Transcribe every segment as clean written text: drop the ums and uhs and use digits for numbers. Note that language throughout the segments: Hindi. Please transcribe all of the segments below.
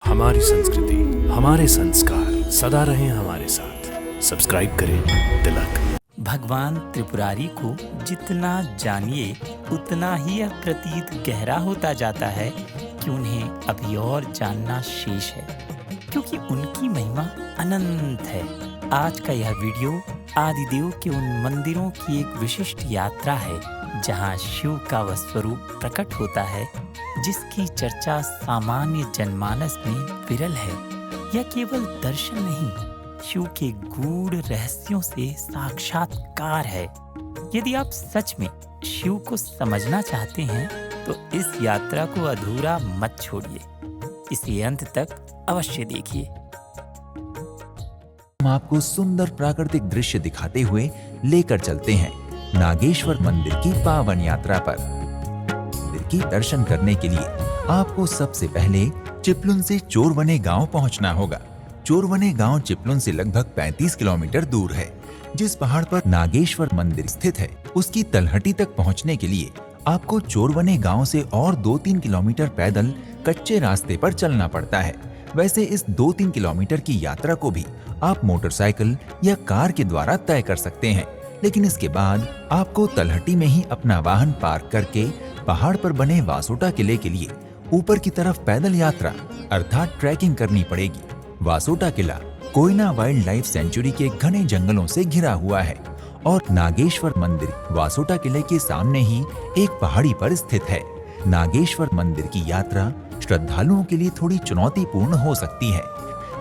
हमारी संस्कृति, हमारे संस्कार सदा रहें हमारे साथ। सब्सक्राइब करें तिलक। भगवान त्रिपुरारी को जितना जानिए उतना ही यह प्रतीत गहरा होता जाता है कि उन्हें अभी और जानना शेष है, क्योंकि उनकी महिमा अनंत है। आज का यह वीडियो आदिदेव के उन मंदिरों की एक विशिष्ट यात्रा है जहां शिव का वह स्वरूप प्रकट होता है जिसकी चर्चा सामान्य जनमानस में विरल है। यह केवल दर्शन नहीं, शिव के गूढ़ रहस्यों से साक्षात्कार है। यदि आप सच में शिव को समझना चाहते हैं तो इस यात्रा को अधूरा मत छोड़िए, इसे अंत तक अवश्य देखिए। हम आपको सुंदर प्राकृतिक दृश्य दिखाते हुए लेकर चलते हैं नागेश्वर मंदिर की पावन यात्रा पर। मंदिर की दर्शन करने के लिए आपको सबसे पहले चिपलुन से चोरवने गांव पहुंचना होगा। चोरवने गांव चिपलुन से लगभग 35 किलोमीटर दूर है। जिस पहाड़ पर नागेश्वर मंदिर स्थित है उसकी तलहटी तक पहुंचने के लिए आपको चोरवने गांव से और 2-3 किलोमीटर पैदल कच्चे रास्ते पर चलना पड़ता है। वैसे इस 2-3 किलोमीटर की यात्रा को भी आप मोटरसाइकिल या कार के द्वारा तय कर सकते हैं, लेकिन इसके बाद आपको तलहटी में ही अपना वाहन पार्क करके पहाड़ पर बने वासोटा किले के लिए ऊपर की तरफ पैदल यात्रा अर्थात ट्रैकिंग करनी पड़ेगी। वासोटा किला कोयना वाइल्ड लाइफ सेंचुरी के घने जंगलों से घिरा हुआ है और नागेश्वर मंदिर वासोटा किले के सामने ही एक पहाड़ी पर स्थित है। नागेश्वर मंदिर की यात्रा श्रद्धालुओं के लिए थोड़ी चुनौतीपूर्ण हो सकती है,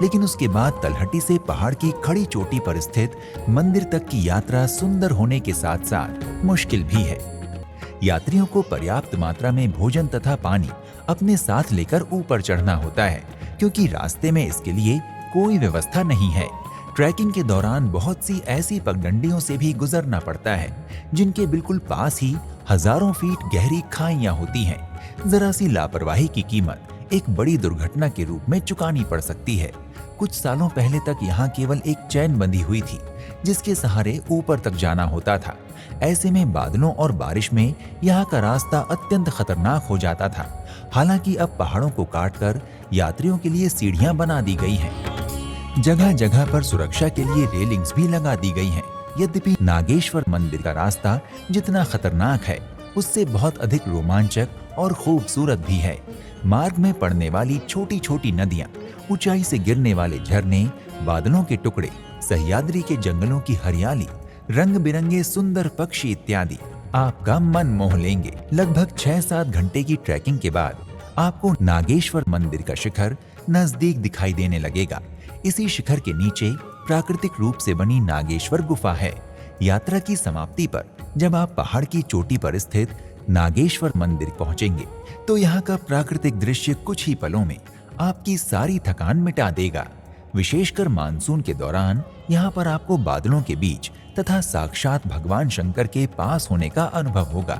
लेकिन उसके बाद तलहटी से पहाड़ की खड़ी चोटी पर स्थित मंदिर तक की यात्रा सुंदर होने के साथ साथ मुश्किल भी है। यात्रियों को पर्याप्त मात्रा में भोजन तथा पानी अपने साथ लेकर ऊपर चढ़ना होता है, क्योंकि रास्ते में इसके लिए कोई व्यवस्था नहीं है। ट्रैकिंग के दौरान बहुत सी ऐसी पगडंडियों से भी गुजरना पड़ता है जिनके बिल्कुल पास ही हजारों फीट गहरी खाइयां होती हैं। जरा सी लापरवाही की कीमत एक बड़ी दुर्घटना के रूप में चुकानी पड़ सकती है। कुछ सालों पहले तक यहाँ केवल एक चैन बंधी हुई थी जिसके सहारे ऊपर तक जाना होता था। ऐसे में बादलों और बारिश में यहाँ का रास्ता अत्यंत खतरनाक हो जाता था। हालांकि अब पहाड़ों को काटकर यात्रियों के लिए सीढ़ियां बना दी गई हैं। जगह जगह पर सुरक्षा के लिए रेलिंग्स भी लगा दी गई हैं। यद्यपि नागेश्वर मंदिर का रास्ता जितना खतरनाक है उससे बहुत अधिक रोमांचक और खूबसूरत भी है। मार्ग में पड़ने वाली छोटी छोटी नदियां, ऊंचाई से गिरने वाले झरने, बादलों के टुकड़े, सह्याद्री के जंगलों की हरियाली, रंग बिरंगे सुंदर पक्षी इत्यादि आपका मन मोह लेंगे। लगभग 6-7 घंटे की ट्रैकिंग के बाद आपको नागेश्वर मंदिर का शिखर नजदीक दिखाई देने लगेगा। इसी शिखर के नीचे प्राकृतिक रूप से बनी नागेश्वर गुफा है। यात्रा की समाप्ति पर जब आप पहाड़ की चोटी पर स्थित नागेश्वर मंदिर पहुंचेंगे तो यहाँ का प्राकृतिक दृश्य कुछ ही पलों में आपकी सारी थकान मिटा देगा। विशेषकर मानसून के दौरान यहाँ पर आपको बादलों के बीच तथा साक्षात भगवान शंकर के पास होने का अनुभव होगा।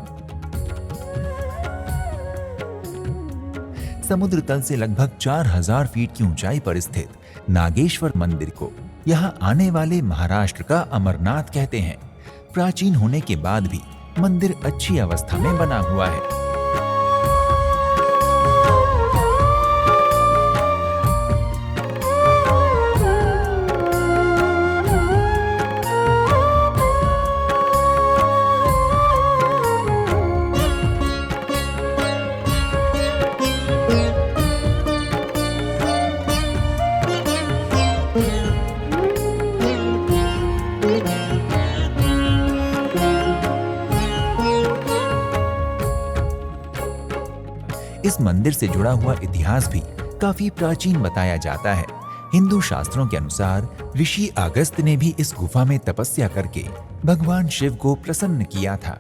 समुद्र तल से लगभग 4000 फीट की ऊंचाई पर स्थित नागेश्वर मंदिर को यहाँ आने वाले महाराष्ट्र का अमरनाथ कहते हैं। प्राचीन होने के बाद भी मंदिर अच्छी अवस्था में बना हुआ है। इस मंदिर से जुड़ा हुआ इतिहास भी काफी प्राचीन बताया जाता है। हिंदू शास्त्रों के अनुसार ऋषि अगस्त्य ने भी इस गुफा में तपस्या करके भगवान शिव को प्रसन्न किया था।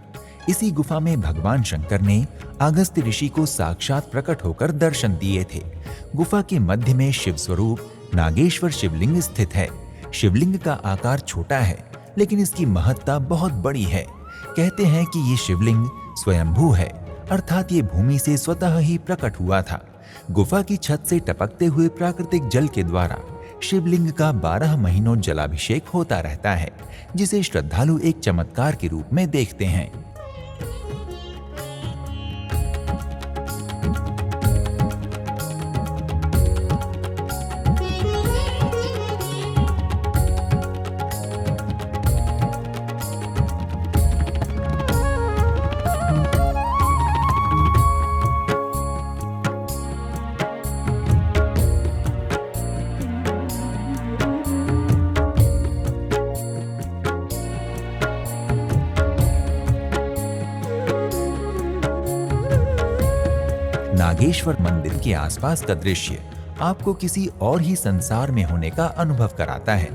इसी गुफा में भगवान शंकर ने अगस्त्य ऋषि को साक्षात प्रकट होकर दर्शन दिए थे। गुफा के मध्य में शिव स्वरूप नागेश्वर शिवलिंग स्थित है। शिवलिंग का आकार छोटा है, लेकिन इसकी महत्ता बहुत बड़ी है। कहते हैं कि ये शिवलिंग स्वयंभू है, अर्थात ये भूमि से स्वतः ही प्रकट हुआ था। गुफा की छत से टपकते हुए प्राकृतिक जल के द्वारा शिवलिंग का 12 महीनों जलाभिषेक होता रहता है, जिसे श्रद्धालु एक चमत्कार के रूप में देखते हैं। नागेश्वर मंदिर के आसपास का दृश्य आपको किसी और ही संसार में होने का अनुभव कराता है।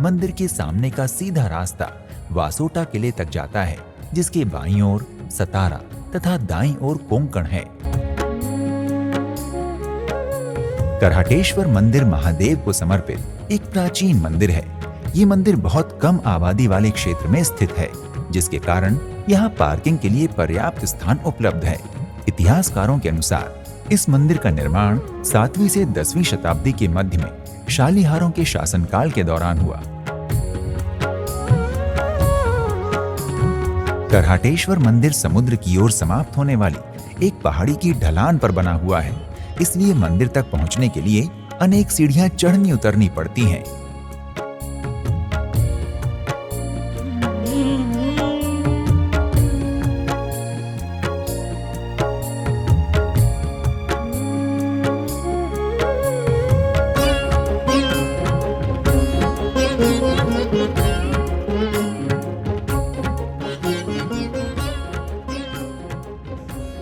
मंदिर के सामने का सीधा रास्ता वासोटा किले तक जाता है, जिसके बाईं ओर सतारा तथा दाईं ओर कोंकण है। करहटेश्वर मंदिर महादेव को समर्पित एक प्राचीन मंदिर है। ये मंदिर बहुत कम आबादी वाले क्षेत्र में स्थित है, जिसके कारण यहाँ पार्किंग के लिए पर्याप्त स्थान उपलब्ध है। इतिहासकारों के अनुसार इस मंदिर का निर्माण 7वीं से 10वीं शताब्दी के मध्य में शालिहारों के शासनकाल के दौरान हुआ। करहटेश्वर मंदिर समुद्र की ओर समाप्त होने वाली एक पहाड़ी की ढलान पर बना हुआ है, इसलिए मंदिर तक पहुंचने के लिए अनेक सीढ़ियां चढ़नी उतरनी पड़ती हैं।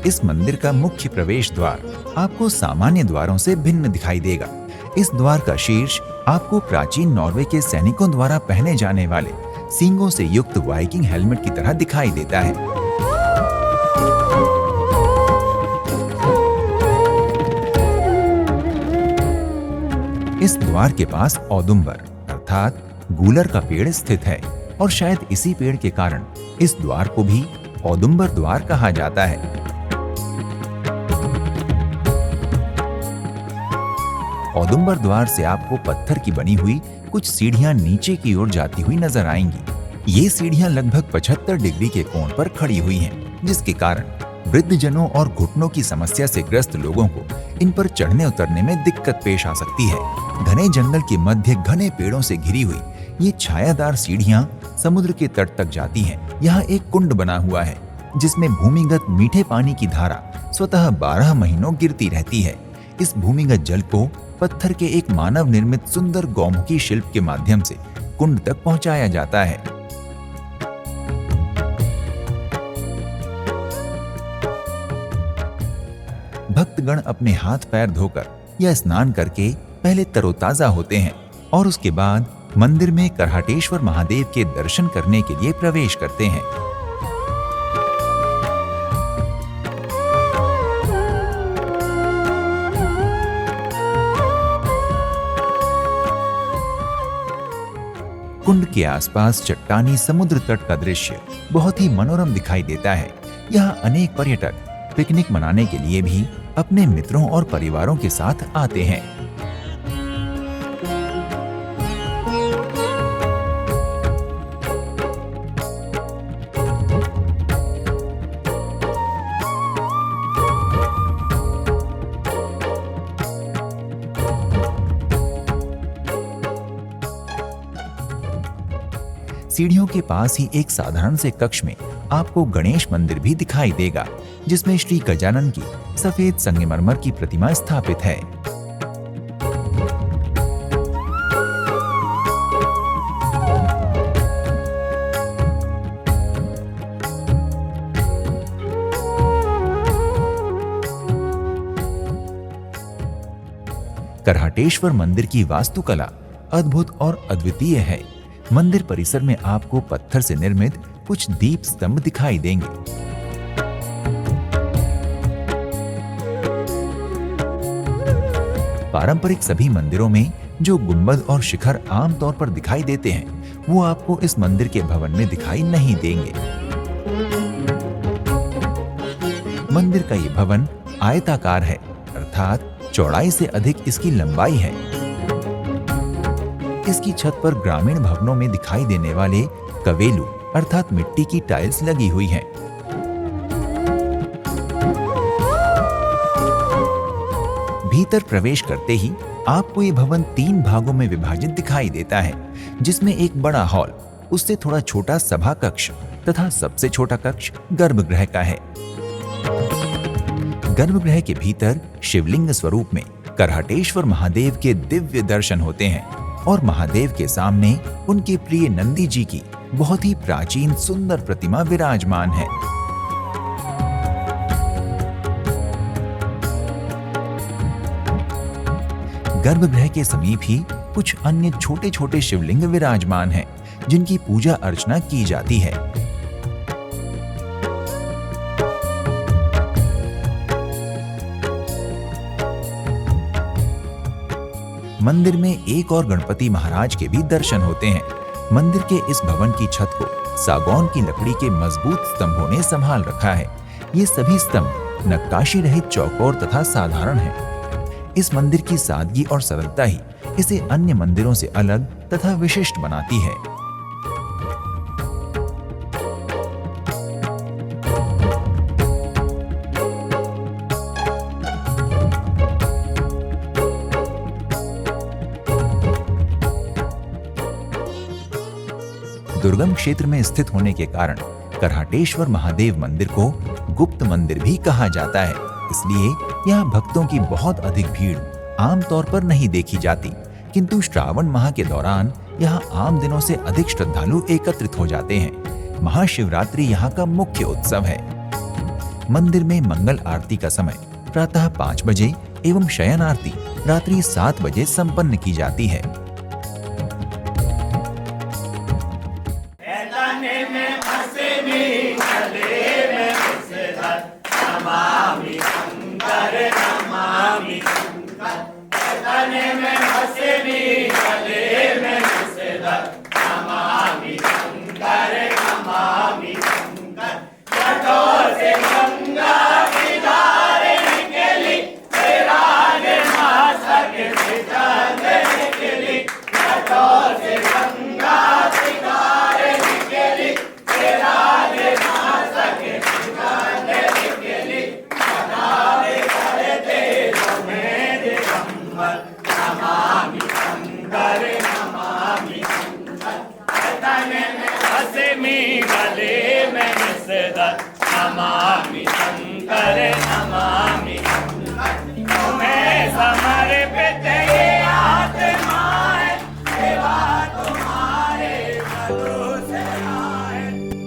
इस मंदिर का मुख्य प्रवेश द्वार आपको सामान्य द्वारों से भिन्न दिखाई देगा। इस द्वार का शीर्ष आपको प्राचीन नॉर्वे के सैनिकों द्वारा पहने जाने वाले सींगों से युक्त वाइकिंग हेलमेट की तरह दिखाई देता है। इस द्वार के पास औदुंबर अर्थात गूलर का पेड़ स्थित है और शायद इसी पेड़ के कारण इस द्वार को भी औदुंबर द्वार कहा जाता है। औदुंबर द्वार से आपको पत्थर की बनी हुई कुछ सीढ़ियां नीचे की ओर जाती हुई नजर आएंगी। ये सीढ़ियां लगभग 75 डिग्री के कोण पर खड़ी हुई हैं, जिसके कारण वृद्धजनों और घुटनों की समस्या से ग्रस्त लोगों को इन पर चढ़ने उतरने में दिक्कत पेश आ सकती है। घने जंगल के मध्य घने पेड़ों से घिरी हुई ये छायादार सीढ़ियां समुद्र के तट तक जाती हैं। यहाँ एक कुंड बना हुआ है, जिसमें भूमिगत मीठे पानी की धारा स्वतः 12 महीनों गिरती रहती है। इस भूमिगत जल को पत्थर के एक मानव निर्मित सुंदर गौमुखी शिल्प के माध्यम से कुंड तक पहुंचाया जाता है। भक्तगण अपने हाथ पैर धोकर या स्नान करके पहले तरोताजा होते हैं और उसके बाद मंदिर में करहटेश्वर महादेव के दर्शन करने के लिए प्रवेश करते हैं। कुंड के आसपास चट्टानी समुद्र तट का दृश्य बहुत ही मनोरम दिखाई देता है। यहाँ अनेक पर्यटक पिकनिक मनाने के लिए भी अपने मित्रों और परिवारों के साथ आते हैं। सीढ़ियों के पास ही एक साधारण से कक्ष में आपको गणेश मंदिर भी दिखाई देगा, जिसमें श्री गजानन की सफेद संगमरमर की प्रतिमा स्थापित है। करहटेश्वर मंदिर की वास्तुकला अद्भुत और अद्वितीय है। मंदिर परिसर में आपको पत्थर से निर्मित कुछ दीप स्तंभ दिखाई देंगे। पारंपरिक सभी मंदिरों में जो गुंबद और शिखर आमतौर पर दिखाई देते हैं, वो आपको इस मंदिर के भवन में दिखाई नहीं देंगे। मंदिर का ये भवन आयताकार है, अर्थात चौड़ाई से अधिक इसकी लंबाई है। इसकी छत पर ग्रामीण भवनों में दिखाई देने वाले कवेलू अर्थात मिट्टी की टाइल्स लगी हुई हैं। भीतर प्रवेश करते ही आपको ये भवन 3 भागों में विभाजित दिखाई देता है, जिसमें एक बड़ा हॉल, उससे थोड़ा छोटा सभा कक्ष तथा सबसे छोटा कक्ष गर्भगृह का है। गर्भगृह के भीतर शिवलिंग स्वरूप में करहटेश्वर महादेव के दिव्य दर्शन होते हैं और महादेव के सामने उनके प्रिय नंदी जी की बहुत ही प्राचीन सुंदर प्रतिमा विराजमान है। गर्भगृह के समीप ही कुछ अन्य छोटे छोटे शिवलिंग विराजमान हैं, जिनकी पूजा अर्चना की जाती है। मंदिर में एक और गणपति महाराज के भी दर्शन होते हैं। मंदिर के इस भवन की छत को सागौन की लकड़ी के मजबूत स्तंभों ने संभाल रखा है। ये सभी स्तंभ नक्काशी रहित चौकोर तथा साधारण हैं। इस मंदिर की सादगी और सरलता ही इसे अन्य मंदिरों से अलग तथा विशिष्ट बनाती है। दुर्गम क्षेत्र में स्थित होने के कारण करहाटेश्वर महादेव मंदिर को गुप्त मंदिर भी कहा जाता है। इसलिए यहाँ भक्तों की बहुत अधिक भीड़ आमतौर पर नहीं देखी जाती, किंतु श्रावण माह के दौरान यहाँ आम दिनों से अधिक श्रद्धालु एकत्रित हो जाते हैं। महाशिवरात्रि यहाँ का मुख्य उत्सव है। मंदिर में मंगल आरती का समय प्रातः 5 बजे एवं शयन आरती रात्रि 7 बजे संपन्न की जाती है।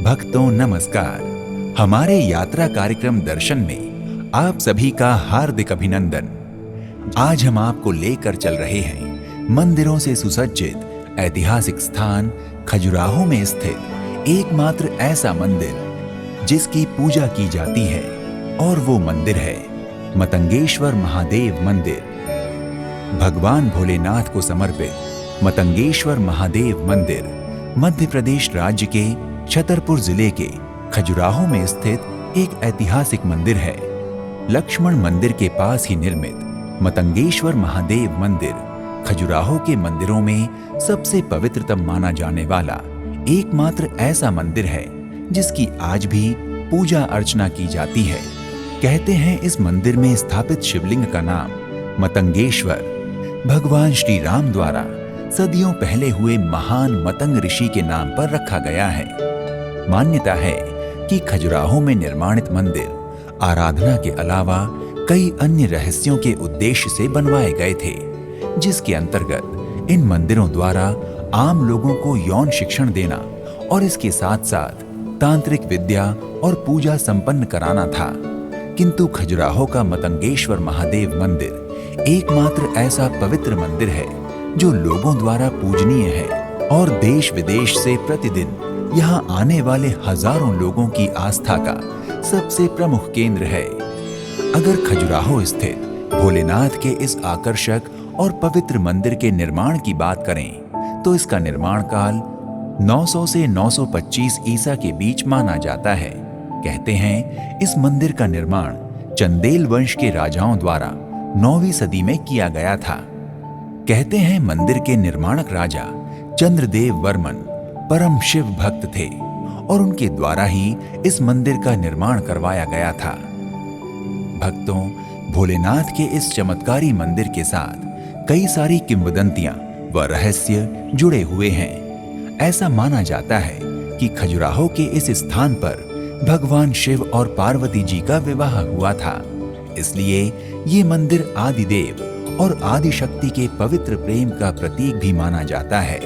भक्तों नमस्कार। हमारे यात्रा कार्यक्रम दर्शन में आप सभी का हार्दिक अभिनंदन। आज हम आपको लेकर चल रहे हैं मंदिरों से सुसज्जित ऐतिहासिक स्थान खजुराहो में स्थित एकमात्र ऐसा मंदिर जिसकी पूजा की जाती है, और वो मंदिर है मतंगेश्वर महादेव मंदिर। भगवान भोलेनाथ को समर्पित मतंगेश्वर महादेव मंदिर मध्य प्रदेश राज्य के छतरपुर जिले के खजुराहो में स्थित एक ऐतिहासिक मंदिर है। लक्ष्मण मंदिर के पास ही निर्मित मतंगेश्वर महादेव मंदिर खजुराहो के मंदिरों में सबसे पवित्रतम माना जाने वाला एकमात्र ऐसा मंदिर है जिसकी आज भी पूजा अर्चना की जाती है। कहते हैं इस मंदिर में स्थापित शिवलिंग का नाम मतंगेश्वर भगवान श्री राम द्वारा सदियों पहले हुए महान मतंग ऋषि के नाम पर रखा गया है। मान्यता है कि खजुराहो में निर्माणित मंदिर आराधना के अलावा कई अन्य रहस्यों के उद्देश्य से बनवाए गए थे, जिसके अंतर्गत इन मंदिरों द्वारा आम लोगों को यौन शिक्षण देना और इसके साथ साथ तांत्रिक विद्या और पूजा संपन्न कराना था। किंतु खजुराहो का मतंगेश्वर महादेव मंदिर एकमात्र ऐसा पवित्र मंदिर है जो लोगों द्वारा पूजनीय है और देश विदेश से प्रतिदिन यहाँ आने वाले हजारों लोगों की आस्था का सबसे प्रमुख केंद्र है। अगर खजुराहो स्थित भोलेनाथ के इस आकर्षक और पवित्र मंदिर के निर्माण की बात करें तो इसका निर्माण काल 900 से 925 ईसा के बीच माना जाता है। कहते हैं इस मंदिर का निर्माण चंदेल वंश के राजाओं द्वारा 9वीं सदी में किया गया था। कहते हैं मंदिर के निर्माणक राजा चंद्रदेव वर्मन परम शिव भक्त थे और उनके द्वारा ही इस मंदिर का निर्माण करवाया गया था। भक्तों, भोलेनाथ के इस चमत्कारी मंदिर के साथ कई सारी किंवदंतियां व रहस्य जुड़े हुए हैं। ऐसा माना जाता है कि खजुराहो के इस स्थान पर भगवान शिव और पार्वती जी का विवाह हुआ था। इसलिए ये मंदिर आदिदेव और आदिशक्ति के पवित्र प्रेम का प्रतीक भी माना जाता है।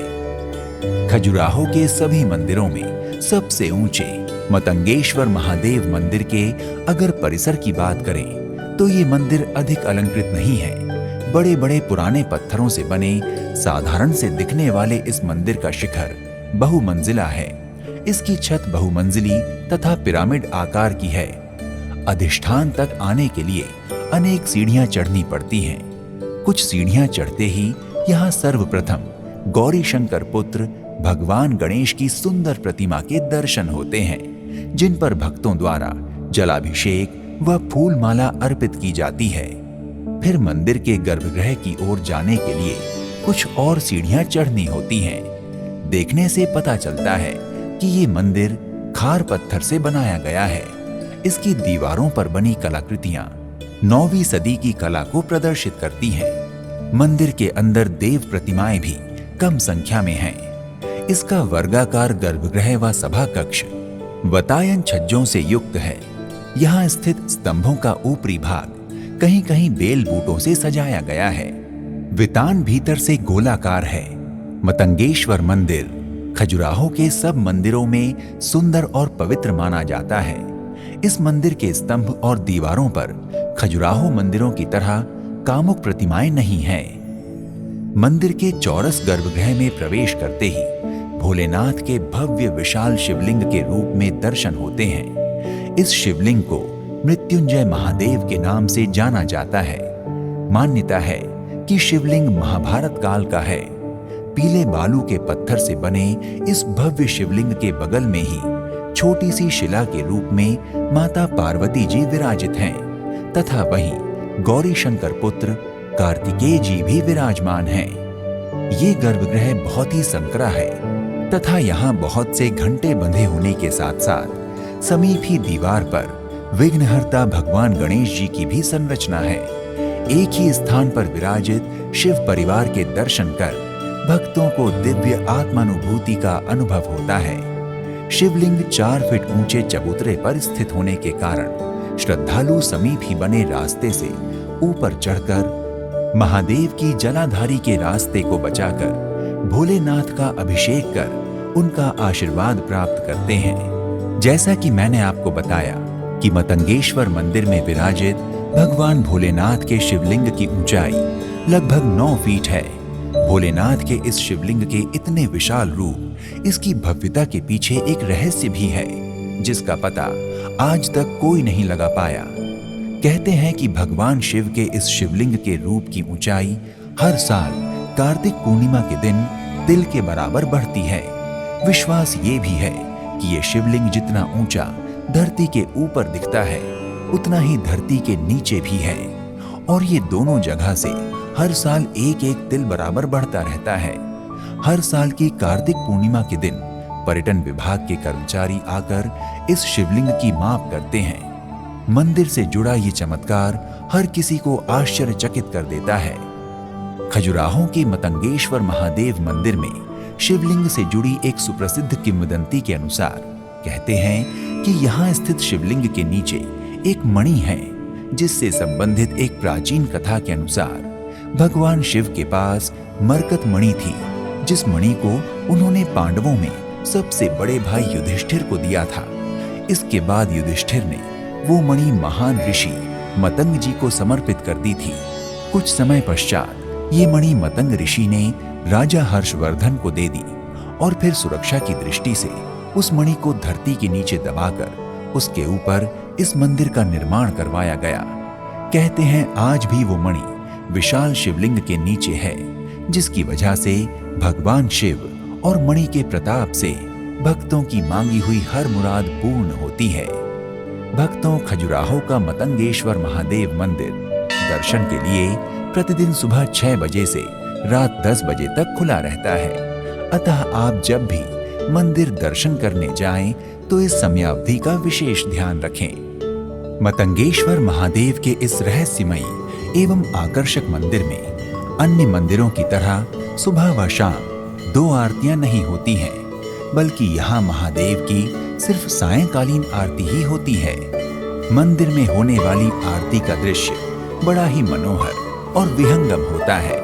खजुराहो के सभी मंदिरों में सबसे ऊंचे मतंगेश्वर महादेव मंदिर के अगर परिसर की बात करें तो ये मंदिर अधिक अलंकृत नहीं है। बड़े बड़े पुराने पत्थरों से बने साधारण से दिखने वाले इस मंदिर का शिखर बहुमंजिला है। इसकी छत बहुमंजिली तथा पिरामिड आकार की है। अधिष्ठान तक आने के लिए अनेक सीढ़ियां चढ़नी पड़ती हैं। कुछ सीढ़ियां चढ़ते ही यहाँ सर्वप्रथम गौरी शंकर पुत्र भगवान गणेश की सुंदर प्रतिमा के दर्शन होते हैं, जिन पर भक्तों द्वारा जलाभिषेक व फूलमाला अर्पित की जाती है। फिर मंदिर के गर्भगृह की ओर जाने के लिए कुछ और सीढ़ियां चढ़नी होती हैं। देखने से पता चलता है कि ये मंदिर खार पत्थर से बनाया गया है। इसकी दीवारों पर बनी कलाकृतियां 9वीं सदी की कला को प्रदर्शित करती हैं। मंदिर के अंदर देव प्रतिमाएं भी कम संख्या में हैं। इसका वर्गाकार गर्भगृह व सभा कक्ष वतायन छज्जों से युक्त है। यहाँ स्थित स्तंभों का ऊपरी भाग कहीं कहीं बेल बूटों से सजाया गया है। वितान भीतर से गोलाकार है। मतंगेश्वर मंदिर खजुराहो के सब मंदिरों में सुंदर और पवित्र माना जाता है। इस मंदिर के स्तंभ और दीवारों पर खजुराहो मंदिरों की तरह कामुक प्रतिमाएं नहीं हैं। मंदिर के चौरस गर्भगृह में प्रवेश करते ही भोलेनाथ के भव्य विशाल शिवलिंग के रूप में दर्शन होते हैं। इस शिवलिंग को मृत्युंजय महादेव के नाम से जाना जाता है। मान्यता है कि शिवलिंग महाभारत काल का है। पीले बालू के पत्थर से बने इस भव्य शिवलिंग के बगल में ही छोटी सी शिला के रूप में माता पार्वती जी विराजित हैं तथा वहीं गौरी शंकर पुत्र कार्तिकेय जी भी विराजमान हैं। ये गर्भगृह बहुत ही संकरा है तथा यहाँ बहुत से घंटे बंधे होने के साथ साथ समीप ही दीवार पर विघ्नहर्ता भगवान गणेश जी की भी संरचना है। एक ही स्थान पर विराजित शिव परिवार के दर्शन कर भक्तों को दिव्य आत्मानुभूति का अनुभव होता है। शिवलिंग 4 फीट ऊंचे चबूतरे पर स्थित होने के कारण श्रद्धालु समीप ही बने रास्ते से ऊपर चढ़कर महादेव की जलाधारी के रास्ते को बचाकर भोलेनाथ का अभिषेक कर उनका आशीर्वाद प्राप्त करते हैं। जैसा कि मैंने आपको बताया कि मतंगेश्वर मंदिर में विराजित भगवान भोलेनाथ के शिवलिंग की ऊंचाई लगभग 9 फीट है। भोलेनाथ के इस शिवलिंग के इतने विशाल रूप, इसकी भव्यता के पीछे एक रहस्य भी है जिसका पता आज तक कोई नहीं लगा पाया। कहते हैं कि भगवान शिव के इस शिवलिंग के रूप की ऊंचाई हर साल कार्तिक पूर्णिमा के दिन तिल के बराबर बढ़ती है। विश्वास ये भी है कि ये शिवलिंग जितना ऊंचा धरती के ऊपर दिखता है उतना ही धरती के नीचे भी है और ये दोनों जगह से हर साल एक एक तिल बराबर बढ़ता रहता है। हर साल की कार्तिक पूर्णिमा के दिन पर्यटन विभाग के कर्मचारी आकर इस शिवलिंग की माप करते हैं। मंदिर से जुड़ा ये चमत्कार हर किसी को आश्चर्यचकित कर देता है। खजुराहो के मतंगेश्वर महादेव मंदिर में शिवलिंग से जुड़ी एक सुप्रसिद्ध किंवदंती के अनुसार कहते हैं कि यहाँ स्थित शिवलिंग के नीचे एक मणि है, जिससे संबंधित एक प्राचीन कथा के अनुसार भगवान शिव के पास मरकत मणि थी, जिस मणि को उन्होंने पांडवों में सबसे बड़े भाई युधिष्ठिर को दिया था। इसके बाद युधिष्ठिर ने वो मणि महान ऋषि मतंग जी को समर्पित कर दी थी। कुछ समय पश्चात ये मणि मतंग ऋषि ने राजा हर्षवर्धन को दे दी और फिर सुरक्षा की दृष्टि से उस मणि को धरती के नीचे दबाकर उसके ऊपर इस मंदिर का निर्माण करवाया गया। कहते हैं आज भी वो मणि विशाल शिवलिंग के नीचे है, जिसकी वजह से भगवान शिव और मणि के प्रताप से भक्तों की मांगी हुई हर मुराद पूर्ण होती है। भक्तों खजुराहो का मतंगेश्वर महादेव मंदिर दर्शन के लिए प्रतिदिन सुबह 6 बजे से रात 10 बजे तक खुला रहता है। अतः आप जब भी मंदिर दर्शन करने जाएं तो इस समयावधि का विशेष ध्यान रखें। मतंगेश्वर महादेव के इस रहस्यमयी एवं आकर्षक मंदिर में अन्य मंदिरों की तरह सुबह व शाम 2 आरतियां नहीं होती हैं, बल्कि यहाँ महादेव की सिर्फ सायंकालीन आरती ही होती है। मंदिर में होने वाली आरती का दृश्य बड़ा ही मनोहर और विहंगम होता है।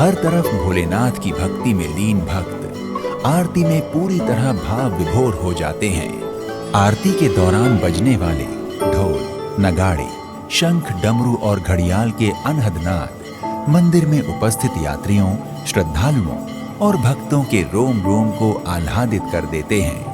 हर तरफ भोलेनाथ की भक्ति में लीन भक्त आरती में पूरी तरह भाव विभोर हो जाते हैं। आरती के दौरान बजने वाले ढोल, नगाड़े, शंख, डमरू और घड़ियाल के अनहद नाद मंदिर में उपस्थित यात्रियों, श्रद्धालुओं और भक्तों के रोम रोम को आह्लादित कर देते हैं।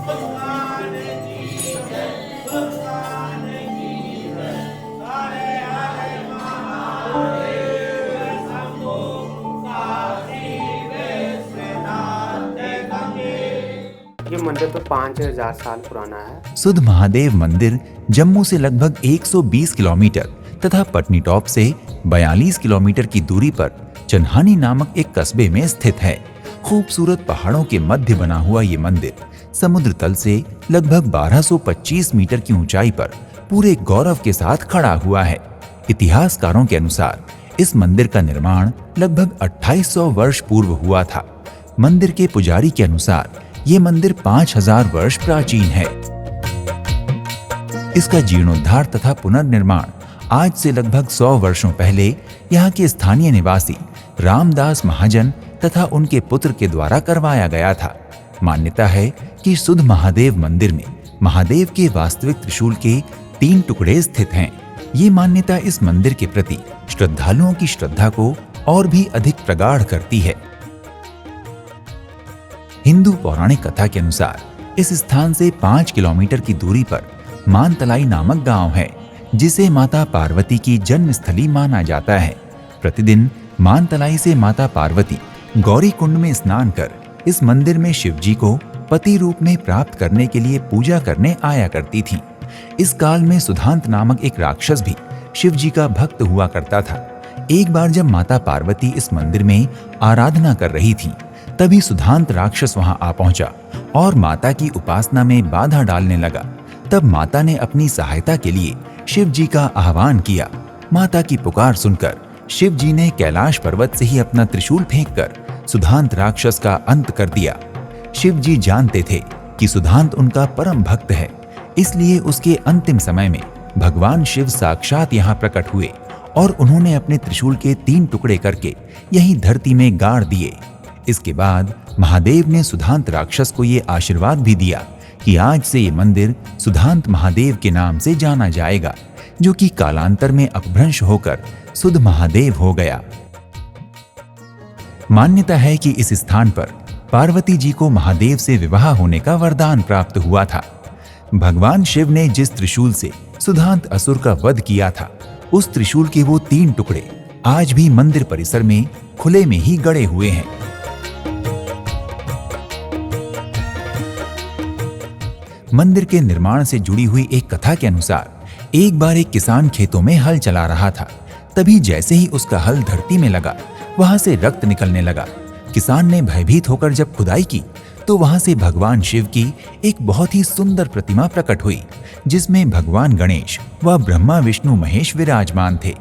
ये मंदिर तो 5000 साल पुराना है। सुध महादेव मंदिर जम्मू से लगभग 120 किलोमीटर तथा पटनीटॉप से 42 किलोमीटर की दूरी पर चन्हानी नामक एक कस्बे में स्थित है। खूबसूरत पहाड़ों के मध्य बना हुआ ये मंदिर समुद्र तल से लगभग 1225 मीटर की ऊंचाई पर पूरे गौरव के साथ खड़ा हुआ है। इतिहासकारों के अनुसार इस मंदिर का निर्माण लगभग 2800 वर्ष पूर्व हुआ था। मंदिर के पुजारी के अनुसार ये मंदिर 5000 वर्ष प्राचीन है। इसका जीर्णोद्धार तथा पुनर्निर्माण आज से लगभग 100 वर्षों पहले यहाँ के स्थानीय निवासी रामदास महाजन तथा उनके पुत्र के द्वारा करवाया गया था। मान्यता है कि सुध महादेव मंदिर में महादेव के वास्तविक त्रिशूल के 3 टुकड़े स्थित हैं। ये मान्यता इस मंदिर के प्रति श्रद्धालुओं की श्रद्धा को और भी अधिक प्रगाढ़ करती है। हिंदू पौराणिक कथा के अनुसार इस स्थान से 5 किलोमीटर की दूरी पर मानतलाई नामक गांव है, जिसे माता पार्वती की जन्मस्थली माना जाता है। प्रतिदिन मानतलाई से माता पार्वती गौरी कुंड में स्नान कर इस मंदिर में शिवजी को पति रूप में प्राप्त करने के लिए पूजा करने आया करती थी। इस काल में सुधांत नामक एक राक्षस भी शिवजी का भक्त हुआ करता था। एक बार जब माता पार्वती इस मंदिर में आराधना कर रही थी, तभी सुधांत राक्षस वहां आ पहुंचा और माता की उपासना में बाधा डालने लगा। तब माता ने अपनी सहायता के लिए शिव जी का आह्वान किया। माता की पुकार सुनकर शिव जी ने कैलाश पर्वत से ही अपना त्रिशूल फेंककर सुधांत राक्षस का अंत कर दिया। शिव जी जानते थे कि सुधांत उनका परम भक्त है, इसलिए उसके अंतिम समय में भगवान शिव साक्षात यहाँ प्रकट हुए और उन्होंने अपने त्रिशूल के 3 टुकड़े करके यहीं धरती में गाड़ दिए। इसके बाद महादेव ने सुधांत राक्षस को ये आशीर्वाद भी दिया कि आज से ये मंदिर सुधांत महादेव के नाम से जाना जाएगा, जो कि कालांतर में अपभ्रंश होकर सुध महादेव हो गया। मान्यता है कि इस स्थान पर पार्वती जी को महादेव से विवाह होने का वरदान प्राप्त हुआ था। भगवान शिव ने जिस त्रिशूल से सुधांत असुर का वध किया था, उस त्रिशूल के वो 3 टुकड़े आज भी मंदिर परिसर में खुले में ही गड़े हुए हैं। मंदिर के निर्माण से जुड़ी हुई एक कथा के अनुसार एक बार एक किसान खेतों में हल चला रहा था। तभी जैसे ही उसका हल धरती में लगा, वहां से रक्त निकलने लगा। किसान ने भयभीत होकर जब खुदाई की तो वहां से भगवान शिव की एक बहुत ही सुंदर प्रतिमा प्रकट हुई, जिसमें भगवान गणेश व ब्रह्मा विष्णु महेश विराजमान थे।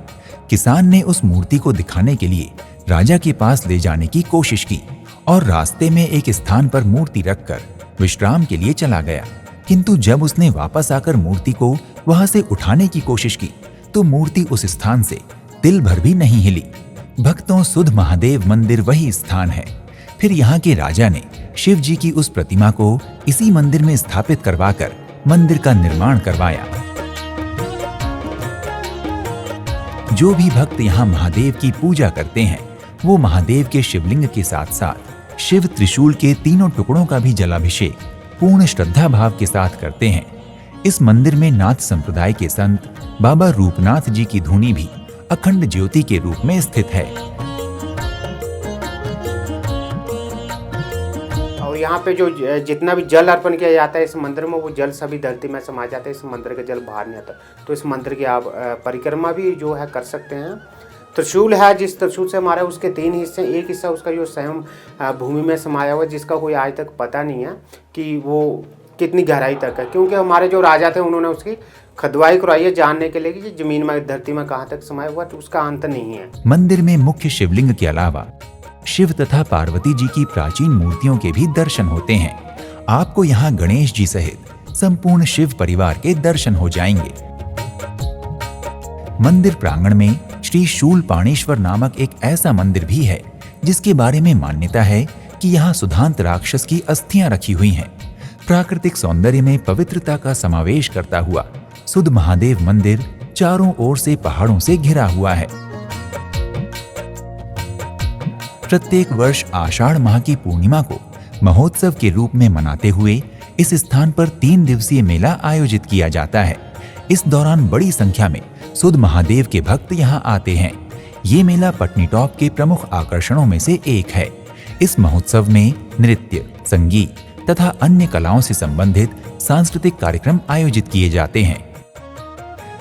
किसान ने उस मूर्ति को दिखाने के लिए राजा के पास ले जाने की कोशिश की और रास्ते में एक स्थान पर मूर्ति रखकर विश्राम के लिए चला गया। किंतु जब उसने वापस आकर मूर्ति को वहां से उठाने की कोशिश की तो मूर्ति उस स्थान से तिल भर भी नहीं हिली। भक्तों, सुध महादेव मंदिर वही स्थान है। फिर यहाँ के राजा ने शिव जी की उस प्रतिमा को इसी मंदिर में स्थापित करवाकर मंदिर का निर्माण करवाया। जो भी भक्त यहाँ महादेव की पूजा करते हैं, वो महादेव के शिवलिंग के साथ साथ शिव त्रिशूल के 3 टुकड़ों का भी जलाभिषेक पूर्ण श्रद्धा भाव के साथ करते हैं। इस मंदिर में नाथ संप्रदाय के संत बाबा रूपनाथ जी की धूनी भी अखंड ज्योति के रूप में स्थित है। और यहाँ पे जो जितना भी जल अर्पण किया जाता है इस मंदिर में, वो जल सभी धरती में समा जाता है। इस मंदिर का जल बाहर नहीं आता। तो इस मंदिर की आप परिक्रमा भी जो है कर सकते हैं। त्रिशूल है, जिस त्रिशूल से मारा है उसके 3 हिस्से। एक हिस्सा उसका जो स्वयं भूमि में समाया हुआ, जिसका कोई आज तक पता नहीं है कि वो कितनी गहराई तक है, क्योंकि हमारे जो राजा थे उन्होंने उसकी खुदवाई करवाई है जानने के लिए कि जमीन में धरती में कहाँ तक समाया हुआ, तो उसका अंत नहीं है। मंदिर में मुख्य शिवलिंग के अलावा शिव तथा पार्वती जी की प्राचीन मूर्तियों के भी दर्शन होते हैं। आपको यहाँ गणेश जी सहित संपूर्ण शिव परिवार के दर्शन हो जाएंगे। मंदिर प्रांगण में श्री शूलपाणेश्वर नामक एक ऐसा मंदिर भी है, जिसके बारे में मान्यता है कि यहाँ सुधांत राक्षस की अस्थियां रखी हुई हैं। प्राकृतिक सौंदर्य में पवित्रता का समावेश करता हुआ सुध महादेव मंदिर चारों ओर से पहाड़ों से घिरा हुआ है। प्रत्येक वर्ष आषाढ़ माह की पूर्णिमा को महोत्सव के रूप में मनाते हुए इस स्थान पर 3 दिवसीय मेला आयोजित किया जाता है। इस दौरान बड़ी संख्या में सुध महादेव के भक्त यहाँ आते हैं। ये मेला पटनीटॉप के प्रमुख आकर्षणों में से एक है। इस महोत्सव में नृत्य, संगीत तथा अन्य कलाओं से संबंधित सांस्कृतिक कार्यक्रम आयोजित किए जाते हैं।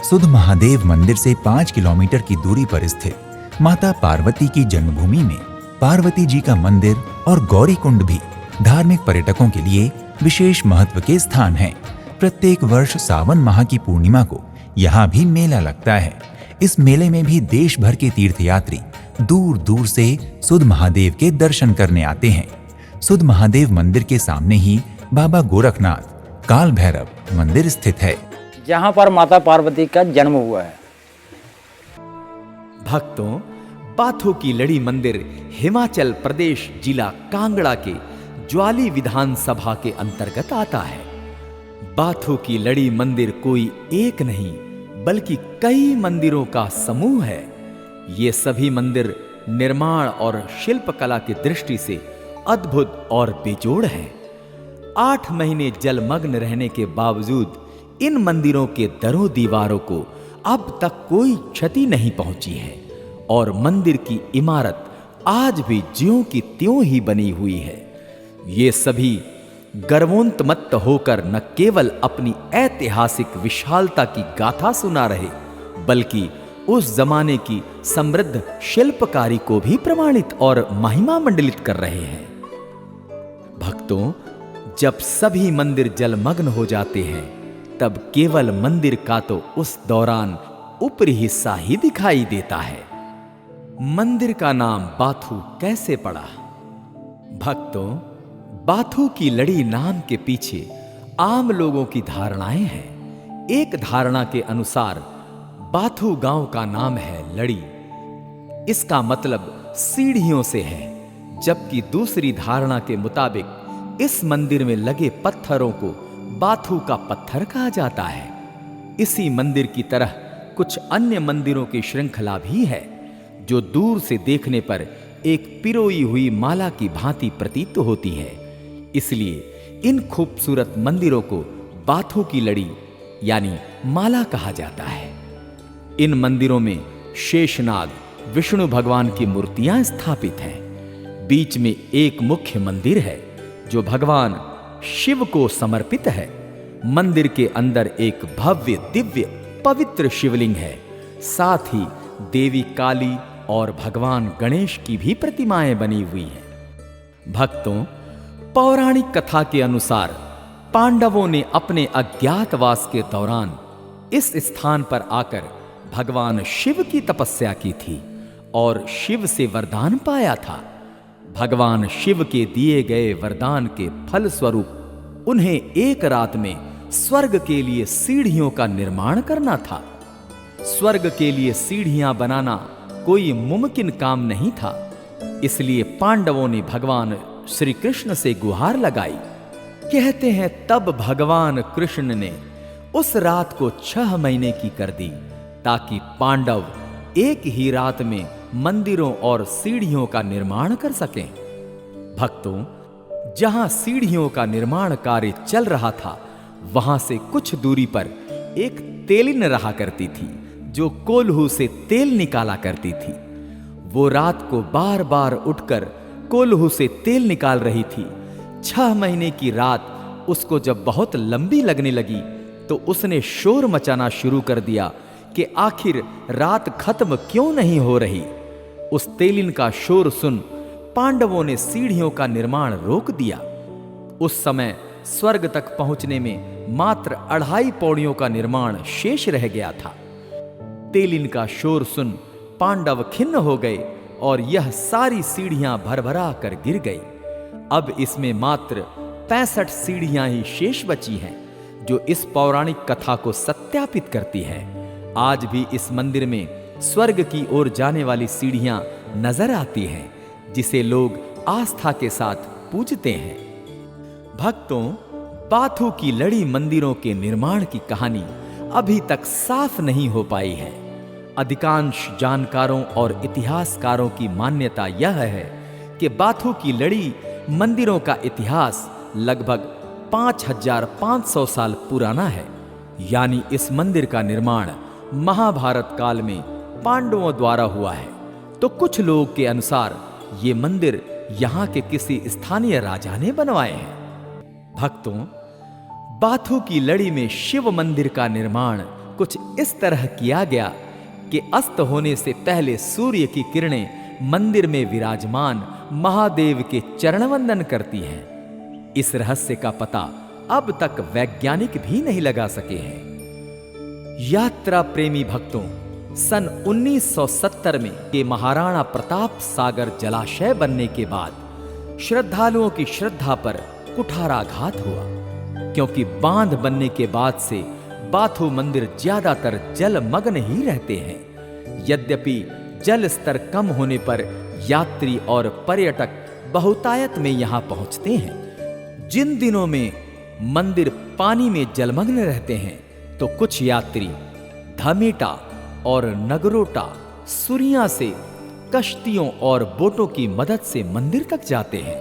सुध महादेव मंदिर से 5 किलोमीटर की दूरी पर स्थित माता पार्वती की जन्मभूमि में पार्वती जी का मंदिर और गौरी कुंड भी धार्मिक पर्यटकों के लिए विशेष महत्व के स्थान हैं। प्रत्येक वर्ष सावन माह की पूर्णिमा को यहाँ भी मेला लगता है। इस मेले में भी देश भर के तीर्थयात्री दूर दूर से सुध महादेव के दर्शन करने आते हैं। सुध महादेव मंदिर के सामने ही बाबा गोरखनाथ काल भैरव मंदिर स्थित है, जहाँ पर माता पार्वती का जन्म हुआ है। भक्तों, बाथू की लड़ी मंदिर हिमाचल प्रदेश जिला कांगड़ा के ज्वाली विधानसभा के अंतर्गत आता है। बाथू की लड़ी मंदिर कोई एक नहीं बल्कि कई मंदिरों का समूह है। ये सभी मंदिर निर्माण और शिल्पकला की दृष्टि से अद्भुत और बेजोड़ हैं। 8 महीने जलमग्न रहने के बावजूद इन मंदिरों के दरों दीवारों को अब तक कोई क्षति नहीं पहुंची है और मंदिर की इमारत आज भी ज्यों की त्यों ही बनी हुई है। ये सभी गर्वोन्मत्त होकर न केवल अपनी ऐतिहासिक विशालता की गाथा सुना रहे बल्कि उस जमाने की समृद्ध शिल्पकारी को भी प्रमाणित और महिमा मंडित कर रहे हैं। भक्तों, जब सभी मंदिर जलमग्न हो जाते हैं तब केवल मंदिर का तो उस दौरान ऊपरी हिस्सा ही दिखाई देता है। मंदिर का नाम बाथू कैसे पड़ा? भक्तों, बाथू की लड़ी नाम के पीछे आम लोगों की धारणाएं हैं। एक धारणा के अनुसार बाथू गांव का नाम है लड़ी, इसका मतलब सीढ़ियों से है, जबकि दूसरी धारणा के मुताबिक इस मंदिर में लगे पत्थरों को बाथू का पत्थर कहा जाता है। इसी मंदिर की तरह कुछ अन्य मंदिरों की श्रृंखला भी है जो दूर से देखने पर एक पिरोई हुई माला की भांति प्रतीत होती है। इसलिए इन खूबसूरत मंदिरों को बाथू की लड़ी यानी माला कहा जाता है। इन मंदिरों में शेषनाग विष्णु भगवान की मूर्तियां स्थापित हैं। बीच में एक मुख्य मंदिर है जो भगवान शिव को समर्पित है। मंदिर के अंदर एक भव्य दिव्य पवित्र शिवलिंग है। साथ ही देवी काली और भगवान गणेश की भी प्रतिमाएं बनी हुई हैं। भक्तों, पौराणिक कथा के अनुसार पांडवों ने अपने अज्ञातवास के दौरान इस स्थान पर आकर भगवान शिव की तपस्या की थी और शिव से वरदान पाया था। भगवान शिव के दिए गए वरदान के फल स्वरूप उन्हें एक रात में स्वर्ग के लिए सीढ़ियों का निर्माण करना था। स्वर्ग के लिए सीढ़ियां बनाना कोई मुमकिन काम नहीं था, इसलिए पांडवों ने भगवान श्री कृष्ण से गुहार लगाई। कहते हैं तब भगवान कृष्ण ने उस रात को 6 महीने की कर दी ताकि पांडव एक ही रात में मंदिरों और सीढ़ियों का निर्माण कर सकें। भक्तों, जहां सीढ़ियों का निर्माण कार्य चल रहा था वहां से कुछ दूरी पर एक तेलिन रहा करती थी जो कोल्हू से तेल निकाला करती थी। वो रात को बार बार उठकर कोल्हू से तेल निकाल रही थी। 6 महीने की रात उसको जब बहुत लंबी लगने लगी तो उसने शोर मचाना शुरू कर दिया कि आखिर रात खत्म क्यों नहीं हो रही। उस तेलिन का शोर सुन पांडवों ने सीढ़ियों का निर्माण रोक दिया। उस समय स्वर्ग तक पहुंचने में मात्र 2.5 पौड़ियों का निर्माण शेष रह गया था। तेलिन का शोर सुन पांडव खिन्न हो गए और यह सारी सीढ़ियां भरभरा कर गिर गई। अब इसमें मात्र 65 सीढ़ियां ही शेष बची हैं, जो इस पौराणिक कथा को सत्यापित करती है। आज भी इस मंदिर में स्वर्ग की ओर जाने वाली सीढ़ियां नजर आती हैं, जिसे लोग आस्था के साथ पूजते हैं। भक्तों, बाथू की लड़ी मंदिरों के निर्माण की कहानी अभी तक साफ नहीं हो पाई है। अधिकांश जानकारों और इतिहासकारों की मान्यता यह है कि बाथू की लड़ी मंदिरों का इतिहास लगभग 5500 साल पुराना है। यानी इस मंदिर का निर्माण महाभारत काल में पांडवों द्वारा हुआ है। तो कुछ लोग के अनुसार ये मंदिर यहाँ के किसी स्थानीय राजा ने बनवाए हैं। भक्तों, बाथू की लड़ी में शिव मंदिर का निर्माण कुछ इस तरह किया गया कि अस्त होने से पहले सूर्य की किरणें मंदिर में विराजमान महादेव के चरण वंदन करती हैं। इस रहस्य का पता अब तक वैज्ञानिक भी नहीं लगा सके हैं। यात्रा प्रेमी भक्तों, सन 1970 में के महाराणा प्रताप सागर जलाशय बनने के बाद श्रद्धालुओं की श्रद्धा पर कुठाराघात हुआ, क्योंकि बांध बनने के बाद से बाथू मंदिर ज्यादातर जलमग्न ही रहते हैं। यद्यपि जल स्तर कम होने पर यात्री और पर्यटक बहुतायत में यहां पहुंचते हैं। जिन दिनों में मंदिर पानी में जलमग्न रहते हैं तो कुछ यात्री धमेटा और नगरोटा सुरिया से कश्तियों और बोटों की मदद से मंदिर तक जाते हैं।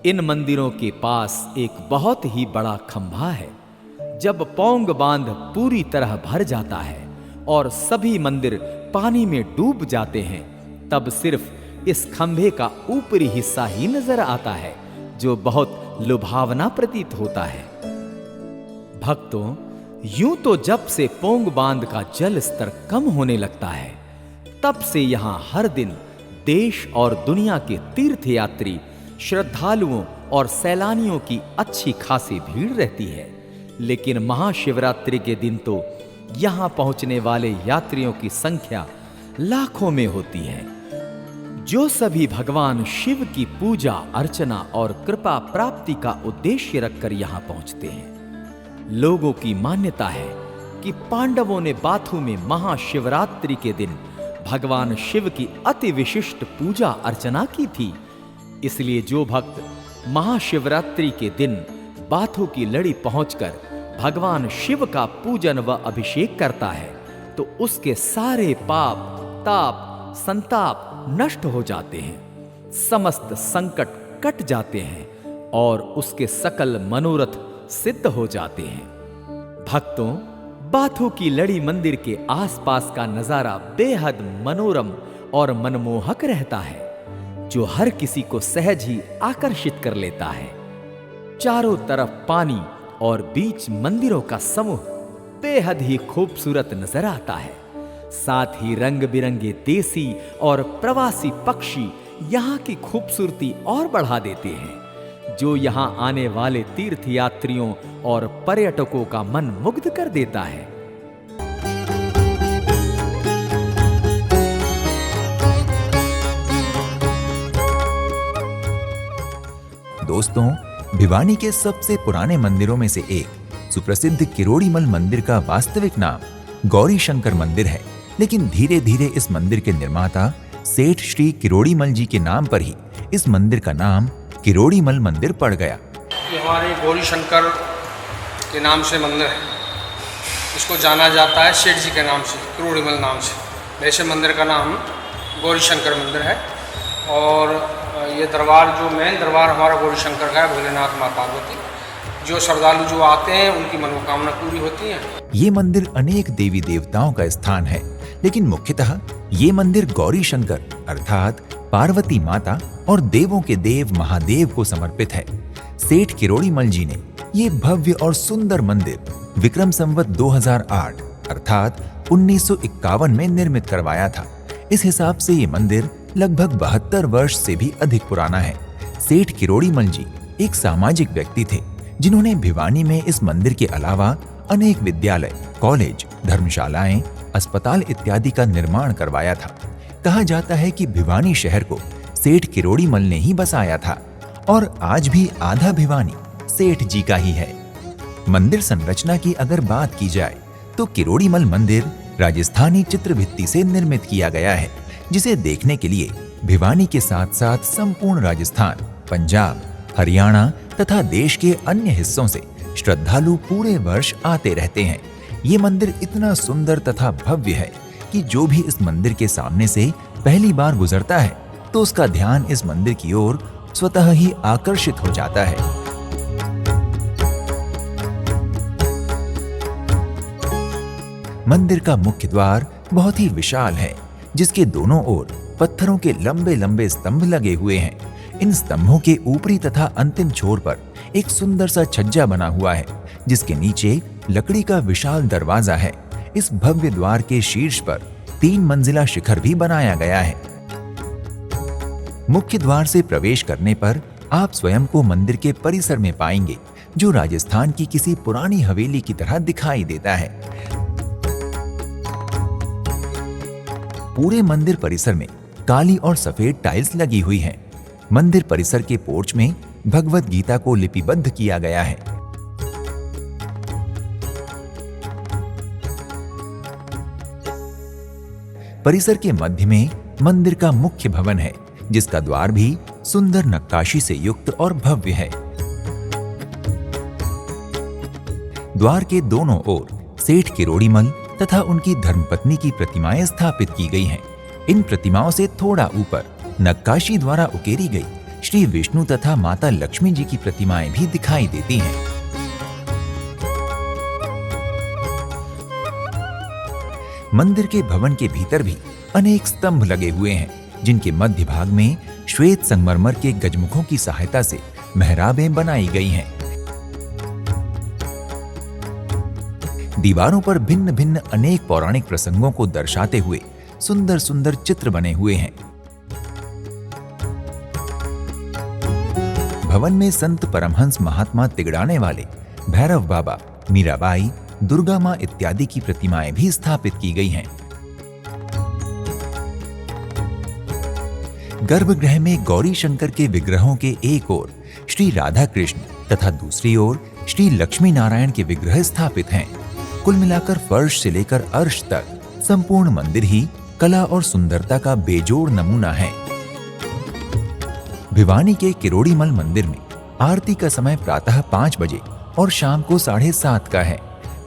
इन मंदिरों के पास एक बहुत ही बड़ा खंभा है। जब पौंग बांध पूरी तरह भर जाता है और सभी मंदिर पानी में डूब जाते हैं, तब सिर्फ इस खंभे का ऊपरी हिस्सा ही नजर आता है, जो बहुत लुभावना प्रतीत होता है। भक्तों, यूं तो जब से पोंग बांध का जल स्तर कम होने लगता है, तब से यहां हर दिन देश और दुनिया के तीर्थयात्री, श्रद्धालुओं और सैलानियों की अच्छी खासी भीड़ रहती है। लेकिन महाशिवरात्रि के दिन तो यहां पहुंचने वाले यात्रियों की संख्या लाखों में होती है, जो सभी भगवान शिव की पूजा अर्चना और कृपा प्राप्ति का उद्देश्य रखकर यहां पहुंचते हैं। लोगों की मान्यता है कि पांडवों ने बाथू में महाशिवरात्रि के दिन भगवान शिव की अति विशिष्ट पूजा अर्चना की थी। इसलिए जो भक्त महाशिवरात्रि के दिन बाथू की लड़ी पहुंचकर भगवान शिव का पूजन व अभिषेक करता है, तो उसके सारे पाप, ताप, संताप नष्ट हो जाते हैं, समस्त संकट कट जाते हैं और उसके सकल मनोरथ सिद्ध हो जाते हैं। भक्तों, बाथू की लड़ी मंदिर के आसपास का नजारा बेहद मनोरम और मनमोहक रहता है, जो हर किसी को सहज ही आकर्षित कर लेता है। चारों तरफ पानी और बीच मंदिरों का समूह बेहद ही खूबसूरत नजर आता है। साथ ही रंग बिरंगे देसी और प्रवासी पक्षी यहाँ की खूबसूरती और बढ़ा देते हैं, जो यहाँ आने वाले तीर्थयात्रियों और पर्यटकों का मन मुग्ध कर देता है। दोस्तों, भिवानी के सबसे पुराने मंदिरों में से एक सुप्रसिद्ध किरोड़ीमल मंदिर का वास्तविक नाम गौरी शंकर मंदिर है, लेकिन धीरे धीरे इस मंदिर के निर्माता सेठ श्री किरोड़ीमल जी के नाम पर ही इस मंदिर का नाम किरोड़ीमल मंदिर पड़ गया। ये हमारे गौरी शंकर के नाम से मंदिर है। इसको जाना जाता है सेठ जी के नाम से, किरोड़ीमल नाम से। वैसे मंदिर का नाम गौरी शंकर मंदिर है। और ये दरबार, जो मेन दरबार हमारा गौरी शंकर का है, भोलेनाथ माँ पार्वती, जो श्रद्धालु जो आते हैं उनकी मनोकामना पूरी होती है। ये मंदिर अनेक देवी देवताओं का स्थान है, लेकिन मुख्यतः ये मंदिर गौरी शंकर अर्थात पार्वती माता और देवों के देव महादेव को समर्पित है। सेठ किरोड़ीमल जी ने ये भव्य और सुंदर मंदिर विक्रम संवत 2008 अर्थात 1951 में निर्मित करवाया था। इस हिसाब से ये मंदिर लगभग 72 वर्ष से भी अधिक पुराना है। सेठ किरोड़ीमल जी एक सामाजिक व्यक्ति थे, जिन्होंने भिवानी में इस मंदिर के अलावा अनेक विद्यालय, कॉलेज, धर्मशालाएं, अस्पताल इत्यादि का निर्माण करवाया था। कहा जाता है कि भिवानी शहर को सेठ किरोड़ीमल ने ही बसाया था और आज भी आधा भिवानी सेठ जी का ही है। मंदिर संरचना की अगर बात की जाए तो किरोड़ीमल मंदिर राजस्थानी चित्रभित्ति से निर्मित किया गया है, जिसे देखने के लिए भिवानी के साथ साथ संपूर्ण राजस्थान, पंजाब, हरियाणा तथा देश के अन्य हिस्सों से श्रद्धालु पूरे वर्ष आते रहते हैं। ये मंदिर इतना सुंदर तथा भव्य है कि जो भी इस मंदिर के सामने से पहली बार गुजरता है तो उसका ध्यान इस मंदिर की ओर स्वतः ही आकर्षित हो जाता है। मंदिर का मुख्य द्वार बहुत ही विशाल है, जिसके दोनों ओर पत्थरों के लंबे लंबे स्तंभ लगे हुए हैं। इन स्तंभों के ऊपरी तथा अंतिम छोर पर एक सुंदर सा छज्जा बना हुआ है, जिसके नीचे लकड़ी का विशाल दरवाजा है। इस भव्य द्वार के शीर्ष पर 3 मंजिला शिखर भी बनाया गया है। मुख्य द्वार से प्रवेश करने पर आप स्वयं को मंदिर के परिसर में पाएंगे, जो राजस्थान की किसी पुरानी हवेली की तरह दिखाई देता है। पूरे मंदिर परिसर में काली और सफेद टाइल्स लगी हुई हैं। मंदिर परिसर के पोर्च में भगवत गीता को लिपिबद्ध किया गया है। परिसर के मध्य में मंदिर का मुख्य भवन है, जिसका द्वार भी सुंदर नक्काशी से युक्त और भव्य है। द्वार के दोनों ओर सेठ किरोड़ीमल तथा उनकी धर्मपत्नी की प्रतिमाएं स्थापित की गई हैं। इन प्रतिमाओं से थोड़ा ऊपर नक्काशी द्वारा उकेरी गई श्री विष्णु तथा माता लक्ष्मी जी की प्रतिमाएं भी दिखाई देती हैं। मंदिर के भवन के भीतर भी अनेक स्तंभ लगे हुए हैं, जिनके मध्य भाग में श्वेत संगमरमर के गजमुखों की सहायता से मेहराबें बनाई गई हैं। दीवारों पर भिन्न भिन्न अनेक पौराणिक प्रसंगों को दर्शाते हुए सुंदर सुंदर चित्र बने हुए हैं। भवन में संत परमहंस महात्मा तिगड़ाने वाले, भैरव बाबा, मीराबाई, दुर्गा मां इत्यादि की प्रतिमाएं भी स्थापित की गई हैं। गर्भगृह में गौरी शंकर के विग्रहों के एक ओर श्री राधा कृष्ण तथा दूसरी ओर श्री लक्ष्मी नारायण के विग्रह स्थापित हैं। कुल मिलाकर फर्श से लेकर अर्श तक संपूर्ण मंदिर ही कला और सुंदरता का बेजोड़ नमूना है। भिवानी के किरोड़ीमल मंदिर में आरती का समय प्रातः 5 बजे और शाम को 7:30 का है।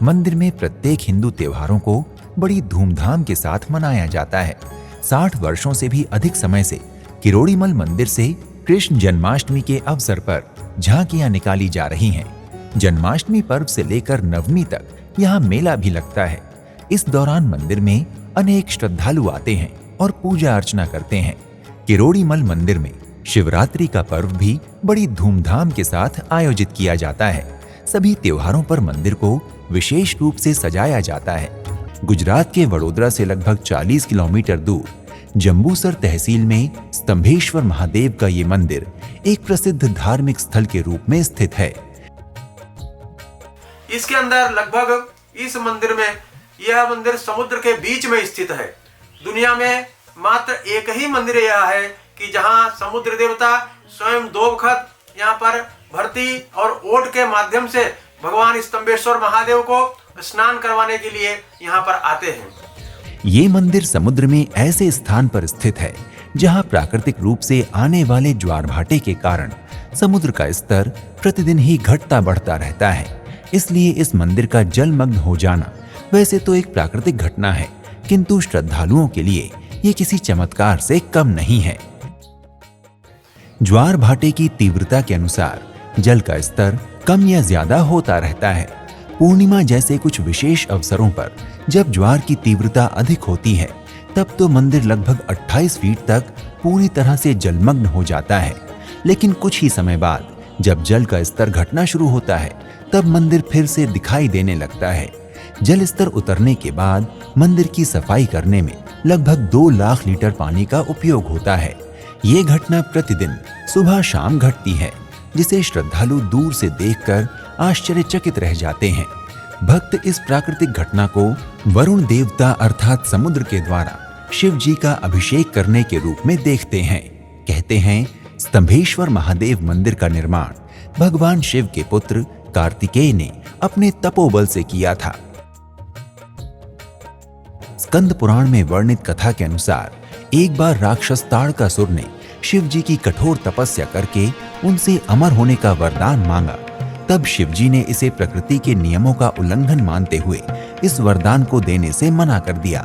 मंदिर में प्रत्येक हिंदू त्योहारों को बड़ी धूमधाम के साथ मनाया जाता है। 60 वर्षों से भी अधिक समय से किरोड़ीमल मंदिर से कृष्ण जन्माष्टमी के अवसर पर झांकियां निकाली जा रही हैं। जन्माष्टमी पर्व से लेकर नवमी तक यहाँ मेला भी लगता है। इस दौरान मंदिर में अनेक श्रद्धालु आते हैं और पूजा अर्चना करते हैं। किरोड़ीमल मंदिर में शिवरात्रि का पर्व भी बड़ी धूमधाम के साथ आयोजित किया जाता है। सभी त्योहारों पर मंदिर को विशेष रूप से सजाया जाता है। गुजरात के वडोदरा से लगभग 40 किलोमीटर दूर जंबूसर तहसील में स्तंभेश्वर महादेव का ये मंदिर एक प्रसिद्ध धार्मिक स्थल के रूप में स्थित है। इसके अंदर लगभग इस मंदिर में, यह मंदिर समुद्र के बीच में स्थित है। दुनिया में मात्र एक ही मंदिर यह है कि जहां समुद्र देवता स्वयं 2 वखत यहाँ पर भरती और ओट के माध्यम से भगवान स्तंभेश्वर महादेव को स्नान करवाने के लिए यहाँ पर आते हैं। ये मंदिर समुद्र में ऐसे स्थान पर स्थित है जहां प्राकृतिक रूप से आने वाले ज्वार भाटे के कारण समुद्र का स्तर प्रतिदिन ही घटता बढ़ता रहता है। इसलिए इस मंदिर का जलमग्न हो जाना वैसे तो एक प्राकृतिक घटना है, किंतु श्रद्धालुओं के लिए ये किसी चमत्कार से कम नहीं है। ज्वार भाटे की तीव्रता के अनुसार जल का स्तर कम या ज्यादा होता रहता है। पूर्णिमा जैसे कुछ विशेष अवसरों पर जब ज्वार की तीव्रता अधिक होती है, तब तो मंदिर लगभग 28 फीट तक पूरी तरह से जलमग्न हो जाता है। लेकिन कुछ ही समय बाद जब जल का स्तर घटना शुरू होता है, तब मंदिर फिर से दिखाई देने लगता है। जल स्तर उतरने के बाद मंदिर की सफाई करने में लगभग 2 लाख लीटर पानी का उपयोग होता है। ये घटना प्रतिदिन सुबह शाम घटती है, जिसे श्रद्धालु दूर से देखकर आश्चर्यचकित रह जाते हैं। भक्त इस प्राकृतिक घटना को वरुण देवता अर्थात समुद्र के द्वारा शिव जी का अभिषेक करने के रूप में देखते हैं। कहते हैं, स्तंभेश्वर महादेव मंदिर का निर्माण भगवान शिव के पुत्र कार्तिकेय ने अपने तपोबल से किया था। स्कंद पुराण में वर्णित कथा के अनुसार एक बार राक्षस ताड़कासुर ने शिव जी की कठोर तपस्या करके उनसे अमर होने का वरदान मांगा। तब शिव जी ने इसे प्रकृति के नियमों का उल्लंघन मानते हुए इस वरदान को देने से मना कर दिया।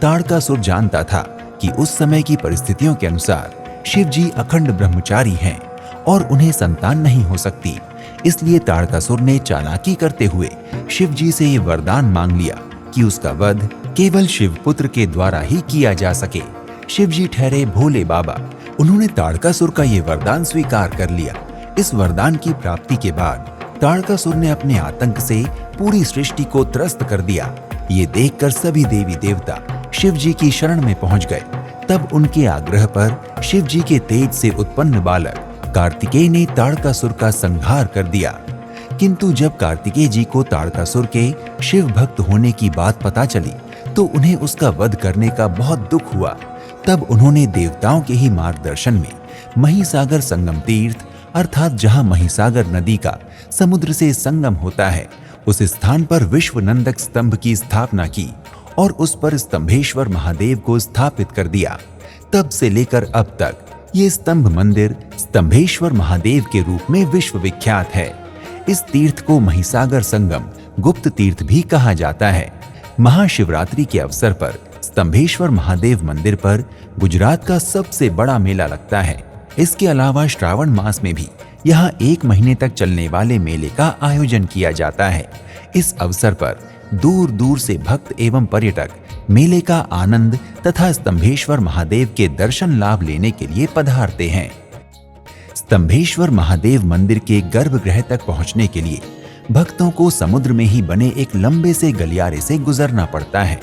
ताड़कासुर जानता था कि उस समय की परिस्थितियों के अनुसार शिव जी अखंड ब्रह्मचारी हैं और उन्हें संतान नहीं हो सकती। इसलिए ताड़कासुर ने चालाकी करते हुए शिव जी से ये वरदान मांग लिया कि उसका वध केवल शिवपुत्र के द्वारा ही किया जा सके। शिव जी ठहरे भोले बाबा। उन्होंने ताड़कासुर का ये वरदान स्वीकार कर लिया। इस वरदान की प्राप्ति के बाद ताड़कासुर ने अपने आतंक से पूरी सृष्टि को त्रस्त कर दिया। ये देखकर सभी देवी देवता शिव जी की शरण में पहुंच गए। तब उनके आग्रह पर शिव जी के तेज से उत्पन्न बालक कार्तिकेय ने ताड़कासुर का संहार कर दिया। किंतु जब कार्तिकेय जी को ताड़कासुर के शिव भक्त होने की बात पता चली तो उन्हें उसका वध करने का बहुत दुख हुआ। तब उन्होंने देवताओं के ही मार्गदर्शन में महिसागर संगम तीर्थ अर्थात जहां महिसागर नदी का समुद्र से संगम होता है, उस स्थान पर विश्व नंदक स्तंभ की स्थापना की और उस पर स्तंभेश्वर महादेव को स्थापित कर दिया। तब से लेकर अब तक ये स्तंभ मंदिर स्तंभेश्वर महादेव के रूप में विश्व विख्यात है। इस तीर्थ को महिसागर संगम गुप्त तीर्थ भी कहा जाता है। महाशिवरात्रि के अवसर पर स्तंभेश्वर महादेव मंदिर पर गुजरात का सबसे बड़ा मेला लगता है। इसके अलावा श्रावण मास में भी यहाँ 1 महीने तक चलने वाले मेले का आयोजन किया जाता है। इस अवसर पर दूर दूर से भक्त एवं पर्यटक मेले का आनंद तथा स्तंभेश्वर महादेव के दर्शन लाभ लेने के लिए पधारते हैं। स्तंभेश्वर महादेव मंदिर के गर्भगृह तक पहुंचने के लिए भक्तों को समुद्र में ही बने एक लंबे से गलियारे से गुजरना पड़ता है।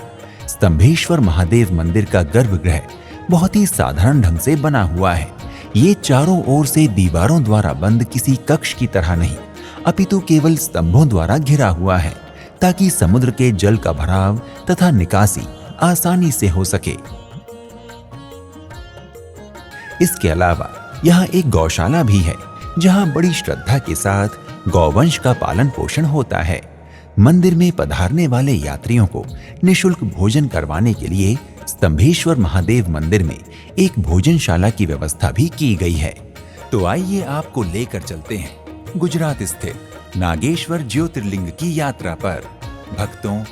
स्तंभेश्वर महादेव मंदिर का गर्भगृह बहुत ही साधारण ढंग से बना हुआ है। ये चारों ओर से दीवारों द्वारा बंद किसी कक्ष की तरह नहीं, अपितु केवल स्तंभों द्वारा घिरा हुआ है ताकि समुद्र के जल का भराव तथा निकासी आसानी से हो सके। इसके अलावा यहाँ एक गौशाला भी है जहाँ बड़ी श्रद्धा के साथ गौवंश का पालन पोषण होता है। मंदिर में पधारने वाले यात्रियों को निःशुल्क भोजन करवाने के लिए स्तंभेश्वर महादेव मंदिर में एक भोजनशाला की व्यवस्था भी की गई है। तो आइए आपको लेकर चलते हैं गुजरात स्थित नागेश्वर ज्योतिर्लिंग की यात्रा पर। भक्तों,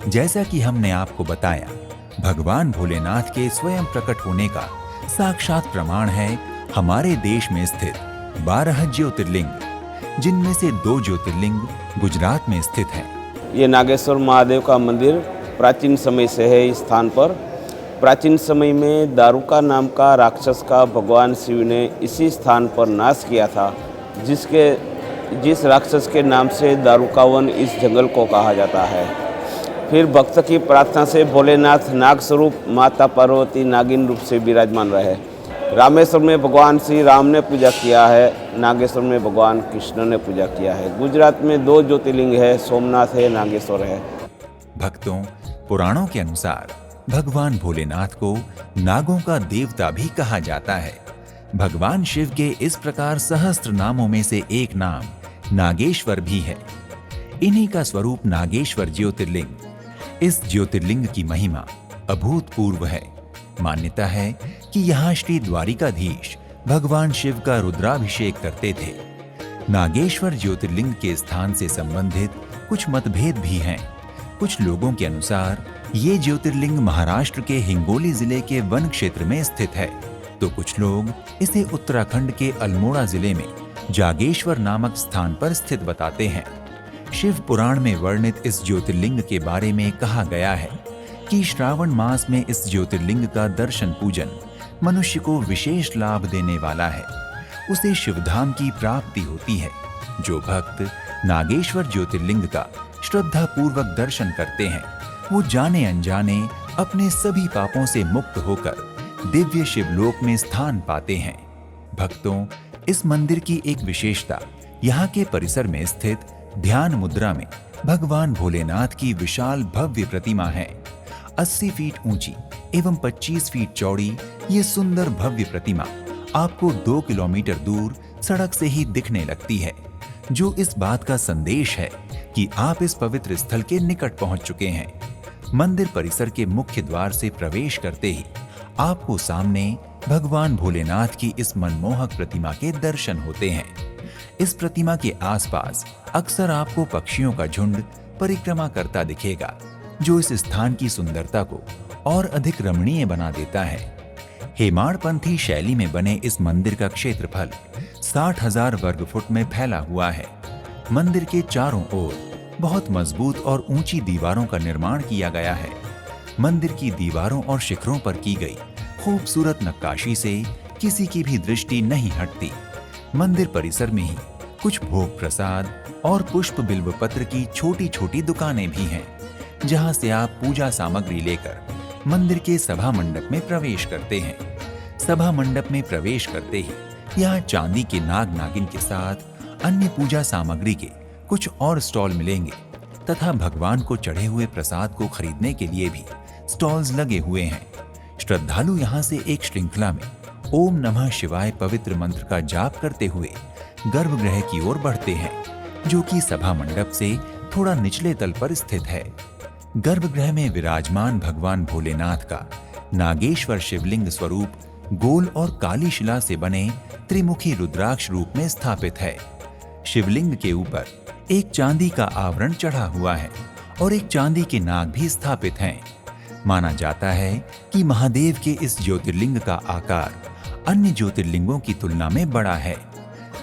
जैसा कि हमने आपको बताया, भगवान भोलेनाथ के स्वयं प्रकट होने का साक्षात प्रमाण है हमारे देश में स्थित 12 ज्योतिर्लिंग, जिनमें से 2 ज्योतिर्लिंग गुजरात में स्थित हैं। ये नागेश्वर महादेव का मंदिर प्राचीन समय से है। इस स्थान पर प्राचीन समय में दारुका नाम का राक्षस का भगवान शिव ने इसी स्थान पर नाश किया था, जिस राक्षस के नाम से दारुका वन इस जंगल को कहा जाता है। फिर भक्त की प्रार्थना से भोलेनाथ नाग स्वरूप माता पार्वती नागिन रूप से विराजमान रहे। रामेश्वर में भगवान श्री राम ने पूजा किया है, नागेश्वर में भगवान कृष्ण ने पूजा किया है। गुजरात में 2 ज्योतिर्लिंग है, सोमनाथ है, नागेश्वर है। भक्तों, पुराणों के अनुसार भगवान भोलेनाथ को नागों का देवता भी कहा जाता है। भगवान शिव के इस प्रकार सहस्त्र नामों में से एक नाम नागेश्वर भी है। इन्हीं का स्वरूप नागेश्वर ज्योतिर्लिंग। इस ज्योतिर्लिंग की महिमा अभूतपूर्व है। मान्यता है कि यहाँ श्री द्वारिकाधीश भगवान शिव का रुद्राभिषेक करते थे। नागेश्वर ज्योतिर्लिंग के स्थान से संबंधित कुछ मतभेद भी हैं। कुछ लोगों के अनुसार ये ज्योतिर्लिंग महाराष्ट्र के हिंगोली जिले के वन क्षेत्र में स्थित है, तो कुछ लोग इसे उत्तराखंड के अल्मोड़ा जिले में जागेश्वर नामक स्थान पर स्थित बताते हैं। शिव पुराण में वर्णित इस ज्योतिर्लिंग के बारे में कहा गया है कि श्रावण मास में इस ज्योतिर्लिंग का दर्शन पूजन मनुष्य को विशेष लाभ देने वाला है। उसे शिवधाम की प्राप्ति होती है। जो भक्त नागेश्वर ज्योतिर्लिंग का श्रद्धा पूर्वक दर्शन करते हैं, वो जाने अनजाने अपने सभी पापों से मुक्त होकर दिव्य शिवलोक में स्थान पाते हैं। भक्तों, इस मंदिर की एक विशेषता यहाँ के परिसर में स्थित ध्यान मुद्रा में भगवान भोलेनाथ की विशाल भव्य प्रतिमा है। 80 फीट ऊंची एवं 25 फीट चौड़ी ये सुंदर भव्य प्रतिमा आपको 2 किलोमीटर दूर सड़क से ही दिखने लगती है, जो इस बात का संदेश है कि आप इस पवित्र स्थल के निकट पहुंच चुके हैं। मंदिर परिसर के मुख्य द्वार से प्रवेश करते ही आपको सामने भगवान भोलेनाथ की इस मनमोहक प्रतिमा के दर्शन होते हैं। इस प्रतिमा के आसपास अक्सर आपको पक्षियों का झुंड परिक्रमा करता दिखेगा, जो इस स्थान की सुंदरता को और अधिक रमणीय बना देता है। हेमाड़पंथी शैली में बने इस मंदिर का क्षेत्रफल 60,000 वर्ग फुट में फैला हुआ है। मंदिर के चारों ओर बहुत मजबूत और ऊंची दीवारों का निर्माण किया गया है। मंदिर की दीवारों और शिखरों पर की गई खूबसूरत नक्काशी से किसी की भी दृष्टि नहीं हटती। मंदिर परिसर में ही कुछ भोग प्रसाद और पुष्प बिल्व पत्र की छोटी छोटी दुकानें भी हैं, जहां से आप पूजा सामग्री लेकर मंदिर के सभा मंडप में प्रवेश करते हैं। सभा मंडप में प्रवेश करते ही यहाँ चांदी के नाग नागिन के साथ अन्य पूजा सामग्री के कुछ और स्टॉल मिलेंगे तथा भगवान को चढ़े हुए प्रसाद को खरीदने के लिए भी स्टॉल्स लगे हुए हैं। श्रद्धालु यहाँ से एक श्रृंखला में ओम नमः शिवाय पवित्र मंत्र का जाप करते हुए गर्भगृह की ओर बढ़ते हैं, जो कि सभा मंडप से थोड़ा निचले तल पर स्थित है। गर्भगृह में विराजमान भगवान भोलेनाथ का नागेश्वर शिवलिंग स्वरूप गोल और काली शिला से बने त्रिमुखी रुद्राक्ष रूप में स्थापित है। शिवलिंग के ऊपर एक चांदी का आवरण चढ़ा हुआ है और एक चांदी के नाग भी स्थापित हैं। माना जाता है कि महादेव के इस ज्योतिर्लिंग का आकार अन्य ज्योतिर्लिंगों की तुलना में बड़ा है।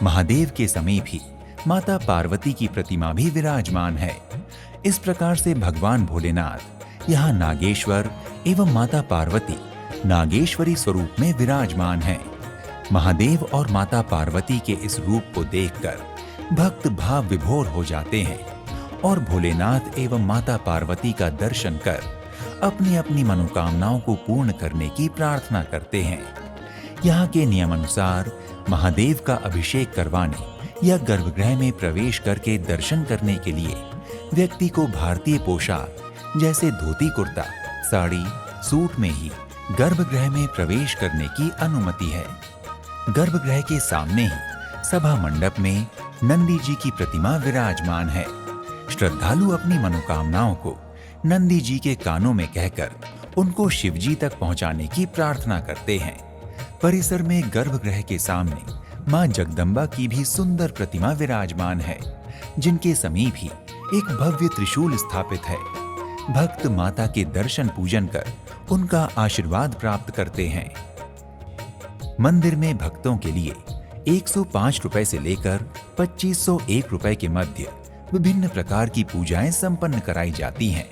महादेव के समीप ही माता पार्वती की प्रतिमा भी विराजमान है। इस प्रकार से भगवान भोलेनाथ यहाँ नागेश्वर एवं माता पार्वती नागेश्वरी स्वरूप में विराजमान हैं। महादेव और माता पार्वती के इस रूप को देखकर भक्त भाव विभोर हो जाते हैं और भोलेनाथ एवं माता पार्वती का दर्शन कर अपनी अपनी मनोकामनाओं को पूर्ण करने की प्रार्थना करते हैं। यहाँ के नियमानुसार महादेव का अभिषेक करवाने या गर्भगृह में प्रवेश करके दर्शन करने के लिए व्यक्ति को भारतीय पोशाक जैसे धोती कुर्ता, साड़ी, सूट में ही गर्भगृह में प्रवेश करने की अनुमति है। गर्भगृह के सामने ही सभा मंडप में नंदी जी की प्रतिमा विराजमान है। श्रद्धालु अपनी मनोकामनाओं को नंदी जी के कानों में कहकर उनको शिवजी तक पहुंचाने की प्रार्थना करते हैं। परिसर में गर्भगृह के सामने मां जगदम्बा की भी सुंदर प्रतिमा विराजमान है, जिनके समीप ही एक भव्य त्रिशूल स्थापित है। भक्त माता के दर्शन पूजन कर उनका आशीर्वाद प्राप्त करते हैं। मंदिर में भक्तों के लिए 105 रुपए से लेकर 2501 रुपए के मध्य विभिन्न प्रकार की पूजाएं संपन्न कराई जाती हैं।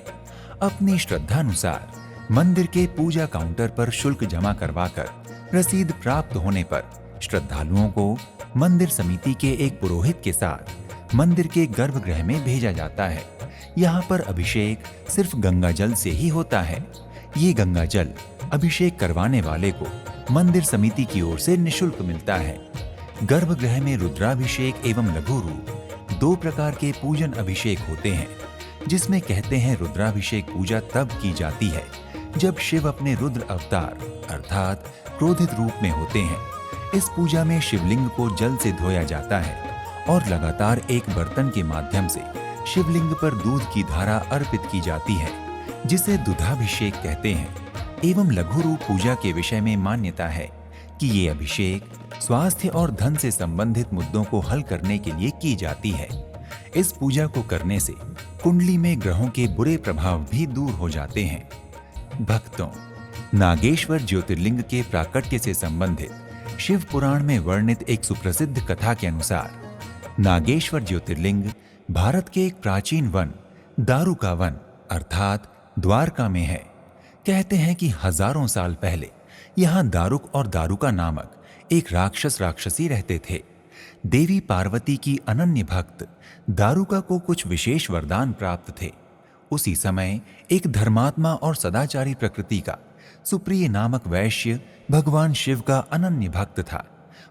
अपनी श्रद्धानुसार मंदिर के पूजा काउंटर पर शुल्क जमा करवाकर रसीद प्राप्त होने पर श्रद्धालुओं को मंदिर समिति के एक पुरोहित के साथ मंदिर के गर्भगृह में भेजा जाता है। यहाँ पर अभिषेक सिर्फ गंगा जल से ही होता है। ये गंगा जल अभिषेक करवाने वाले को मंदिर समिति की ओर से निःशुल्क मिलता है। गर्भगृह में रुद्राभिषेक एवं लघु रूप 2 प्रकार के पूजन अभिषेक होते हैं, जिसमें कहते हैं रुद्राभिषेक पूजा तब की जाती है जब शिव अपने रुद्र अवतार अर्थात क्रोधित रूप में होते हैं। इस पूजा में शिवलिंग को जल से धोया जाता है और लगातार एक बर्तन के माध्यम से शिवलिंग पर दूध की धारा अर्पित की जाती है, जिसे दुधाभिषेक कहते हैं। एवं लघु रूप पूजा के विषय में मान्यता है कि ये अभिषेक स्वास्थ्य और धन से संबंधित मुद्दों को हल करने के लिए की जाती है। इस पूजा को करने से कुंडली में ग्रहों के बुरे प्रभाव भी दूर हो जाते हैं। भक्तों, नागेश्वर ज्योतिर्लिंग के प्राकट्य से संबंधित शिव पुराण में वर्णित एक सुप्रसिद्ध कथा के अनुसार नागेश्वर ज्योतिर्लिंग भारत के एक प्राचीन वन दारुका वन अर्थात द्वारका में है। कहते हैं कि हजारों साल पहले यहाँ दारुक और दारुका नामक एक राक्षस राक्षसी रहते थे। देवी पार्वती की अनन्य भक्त दारुका को कुछ विशेष वरदान प्राप्त थे। उसी समय एक धर्मात्मा और सदाचारी प्रकृति का सुप्रिय नामक वैश्य भगवान शिव का अनन्य भक्त था।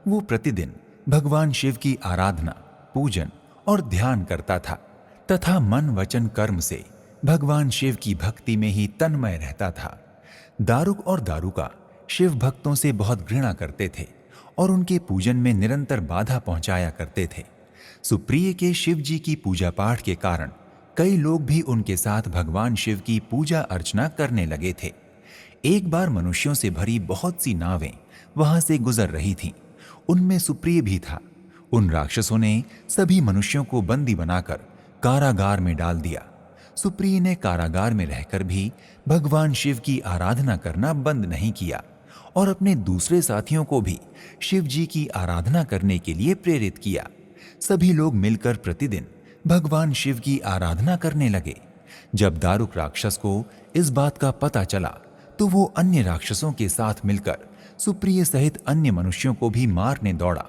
वो प्रतिदिन भगवान शिव की आराधना, पूजन और ध्यान करता था तथा मन वचन कर्म से भगवान शिव की भक्ति में ही तन्मय रहता था। दारुक और दारुका शिव भक्तों से बहुत घृणा करते थे और उनके पूजन में निरंतर बाधा पहुंचाया करते थे। सुप्रिय के शिव जी की पूजा पाठ के कारण कई लोग भी उनके साथ भगवान शिव की पूजा अर्चना करने लगे थे। एक बार मनुष्यों से भरी बहुत सी नावें वहां से गुजर रही थीं। उनमें सुप्रिय भी था। उन राक्षसों ने सभी मनुष्यों को बंदी बनाकर कारागार में डाल दिया। सुप्रिय ने कारागार में रहकर भी भगवान शिव की आराधना करना बंद नहीं किया और अपने दूसरे साथियों को भी शिव जी की आराधना करने के लिए प्रेरित किया। सभी लोग मिलकर प्रतिदिन भगवान शिव की आराधना करने लगे। जब दारुक राक्षस को इस बात का पता चला तो वो अन्य राक्षसों के साथ मिलकर सुप्रिय सहित अन्य मनुष्यों को भी मारने दौड़ा।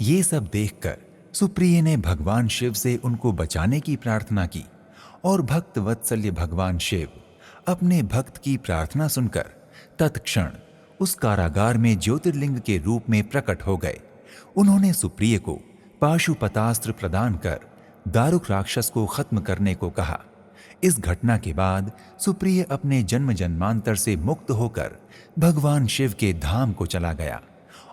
ये सब देखकर सुप्रिय ने भगवान शिव से उनको बचाने की प्रार्थना की और भक्त वत्सल्य भगवान शिव अपने भक्त की प्रार्थना सुनकर तत्क्षण उस कारागार में ज्योतिर्लिंग के रूप में प्रकट हो गए। उन्होंने सुप्रिय को पाशुपतास्त्र प्रदान कर दारुक राक्षस को खत्म करने को कहा। इस घटना के बाद सुप्रिय अपने जन्म जन्मांतर से मुक्त होकर भगवान शिव के धाम को चला गया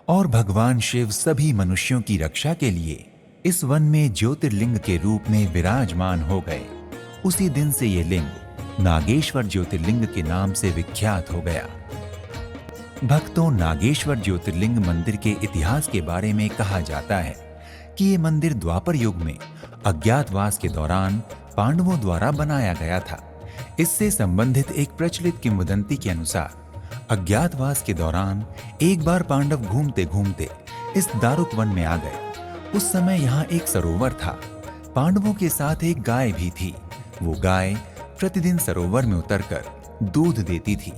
और भगवान शिव सभी मनुष्यों की रक्षा के लिए इस वन में ज्योतिर्लिंग के रूप में विराजमान हो गए। उसी दिन से ये लिंग नागेश्वर ज्योतिर्लिंग के नाम से विख्यात हो गया। भक्तों, नागेश्वर ज्योतिर्लिंग मंदिर के इतिहास के बारे में कहा जाता है कि ये मंदिर द्वापर युग में अज्ञातवास के दौरान पांडवों द्वारा बनाया गया था। इससे संबंधित एक प्रचलित किंवदंती के अनुसार अज्ञातवास के दौरान एक बार पांडव घूमते घूमते इस दारुक वन में आ गए। उस समय यहाँ एक सरोवर था। पांडवों के साथ एक गाय भी थी। वो गाय प्रतिदिन सरोवर में उतरकर दूध देती थी।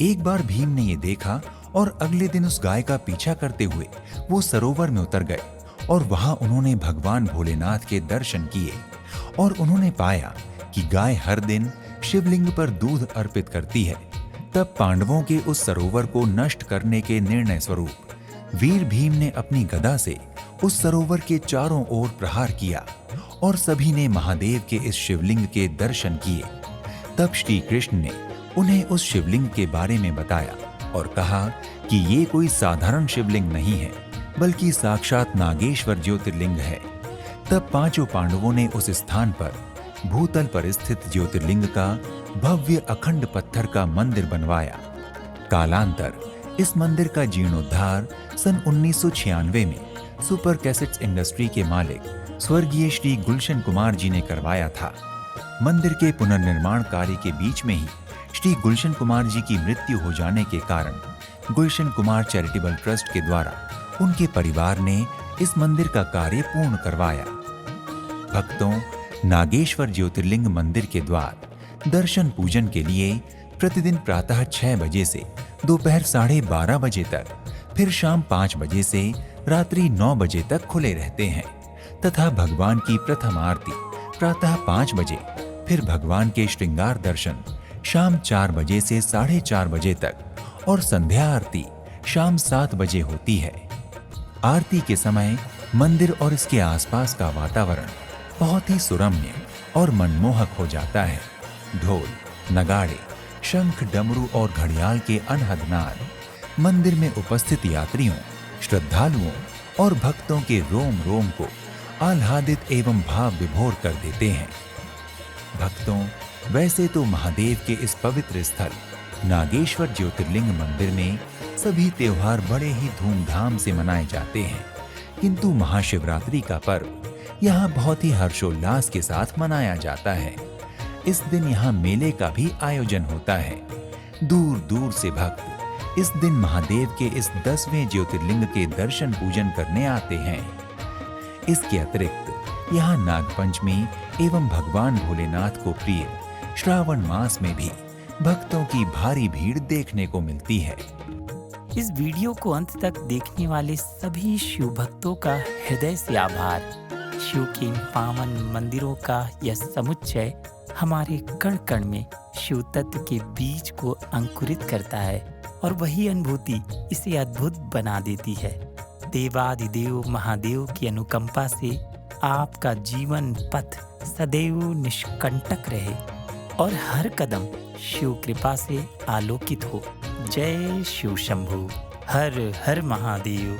एक बार भीम ने ये देखा और अगले दिन उस गाय का पीछा करते हुए वो सरोवर में उतर गए और वहां उन्होंने भगवान भोलेनाथ के दर्शन किए और उन्होंने पाया कि गाय हर दिन शिवलिंग पर दूध अर्पित करती है। तब पांडवों के उस सरोवर को नष्ट करने के निर्णय स्वरूप वीर भीम ने अपनी गदा से उस सरोवर के चारों ओर प्रहार किया और सभी ने महादेव के इस शिवलिंग के दर्शन किए। तब श्री कृष्ण ने उन्हें उस शिवलिंग के बारे में बताया और कहा कि ये कोई साधारण शिवलिंग नहीं है, बल्कि साक्षात नागेश्वर ज्योतिर्लिंग है। तब पांचों पांडवों ने उस स्थान पर भूतल पर स्थित ज्योतिर्लिंग का भव्य अखंड पत्थर का मंदिर बनवाया। कालांतर इस मंदिर का जीर्णोद्धार सन 1996 में सुपर कैसेट्स इंडस्ट्री के मालिक स्वर्गीय श्री गुलशन कुमार जी ने करवाया था। मंदिर के पुनर्निर्माण कार्य के बीच में ही श्री गुलशन कुमार जी की मृत्यु हो जाने के कारण गुलशन कुमार चैरिटेबल ट्रस्ट के द्वारा उनके परिवार ने इस मंदिर का कार्य पूर्ण करवाया। भक्तों, नागेश्वर ज्योतिर्लिंग मंदिर के द्वार दर्शन पूजन के लिए प्रतिदिन प्रातः 6 बजे से दोपहर 12:30 बजे तक, फिर शाम 5 बजे से रात्रि 9 बजे तक खुले रहते हैं तथा भगवान की प्रथम आरती प्रातः 5 बजे, फिर भगवान के श्रृंगार दर्शन शाम 4 बजे से 4:30 बजे तक और संध्या आरती शाम 7 बजे होती है। आरती के समय मंदिर और इसके आसपास का वातावरण बहुत ही सुरम्य और मनमोहक हो जाता है। ढोल, नगाड़े, शंख, डमरू और घड़ियाल के अनहद नाद मंदिर में उपस्थित यात्रियों, श्रद्धालुओं और भक्तों के रोम रोम को आह्लादित एवं भाव विभोर कर देते हैं। भक्तों, वैसे तो महादेव के इस पवित्र स्थल नागेश्वर ज्योतिर्लिंग मंदिर में सभी त्योहार बड़े ही धूमधाम से मनाए जाते हैं, किंतु महाशिवरात्रि का पर्व यहाँ बहुत ही हर्षोल्लास के साथ मनाया जाता है। इस दिन यहाँ मेले का भी आयोजन होता है। दूर दूर से भक्त इस दिन महादेव के इस 10वें ज्योतिर्लिंग के दर्शन पूजन करने आते हैं। इसके अतिरिक्त यहाँ नागपंचमी एवं भगवान भोलेनाथ को प्रिय श्रावण मास में भी भक्तों की भारी भीड़ देखने को मिलती है। इस वीडियो को अंत तक देखने वाले सभी शिव भक्तों का हृदय से आभार। शिव के इन पावन मंदिरों का यह समुच्चय हमारे कण कण में शिव तत्व के बीज को अंकुरित करता है और वही अनुभूति इसे अद्भुत बना देती है। देवादिदेव महादेव की अनुकंपा से आपका जीवन पथ सदैव निष्कंटक रहे और हर कदम शिव कृपा से आलोकित हो। जय शिव शंभू। हर हर महादेव।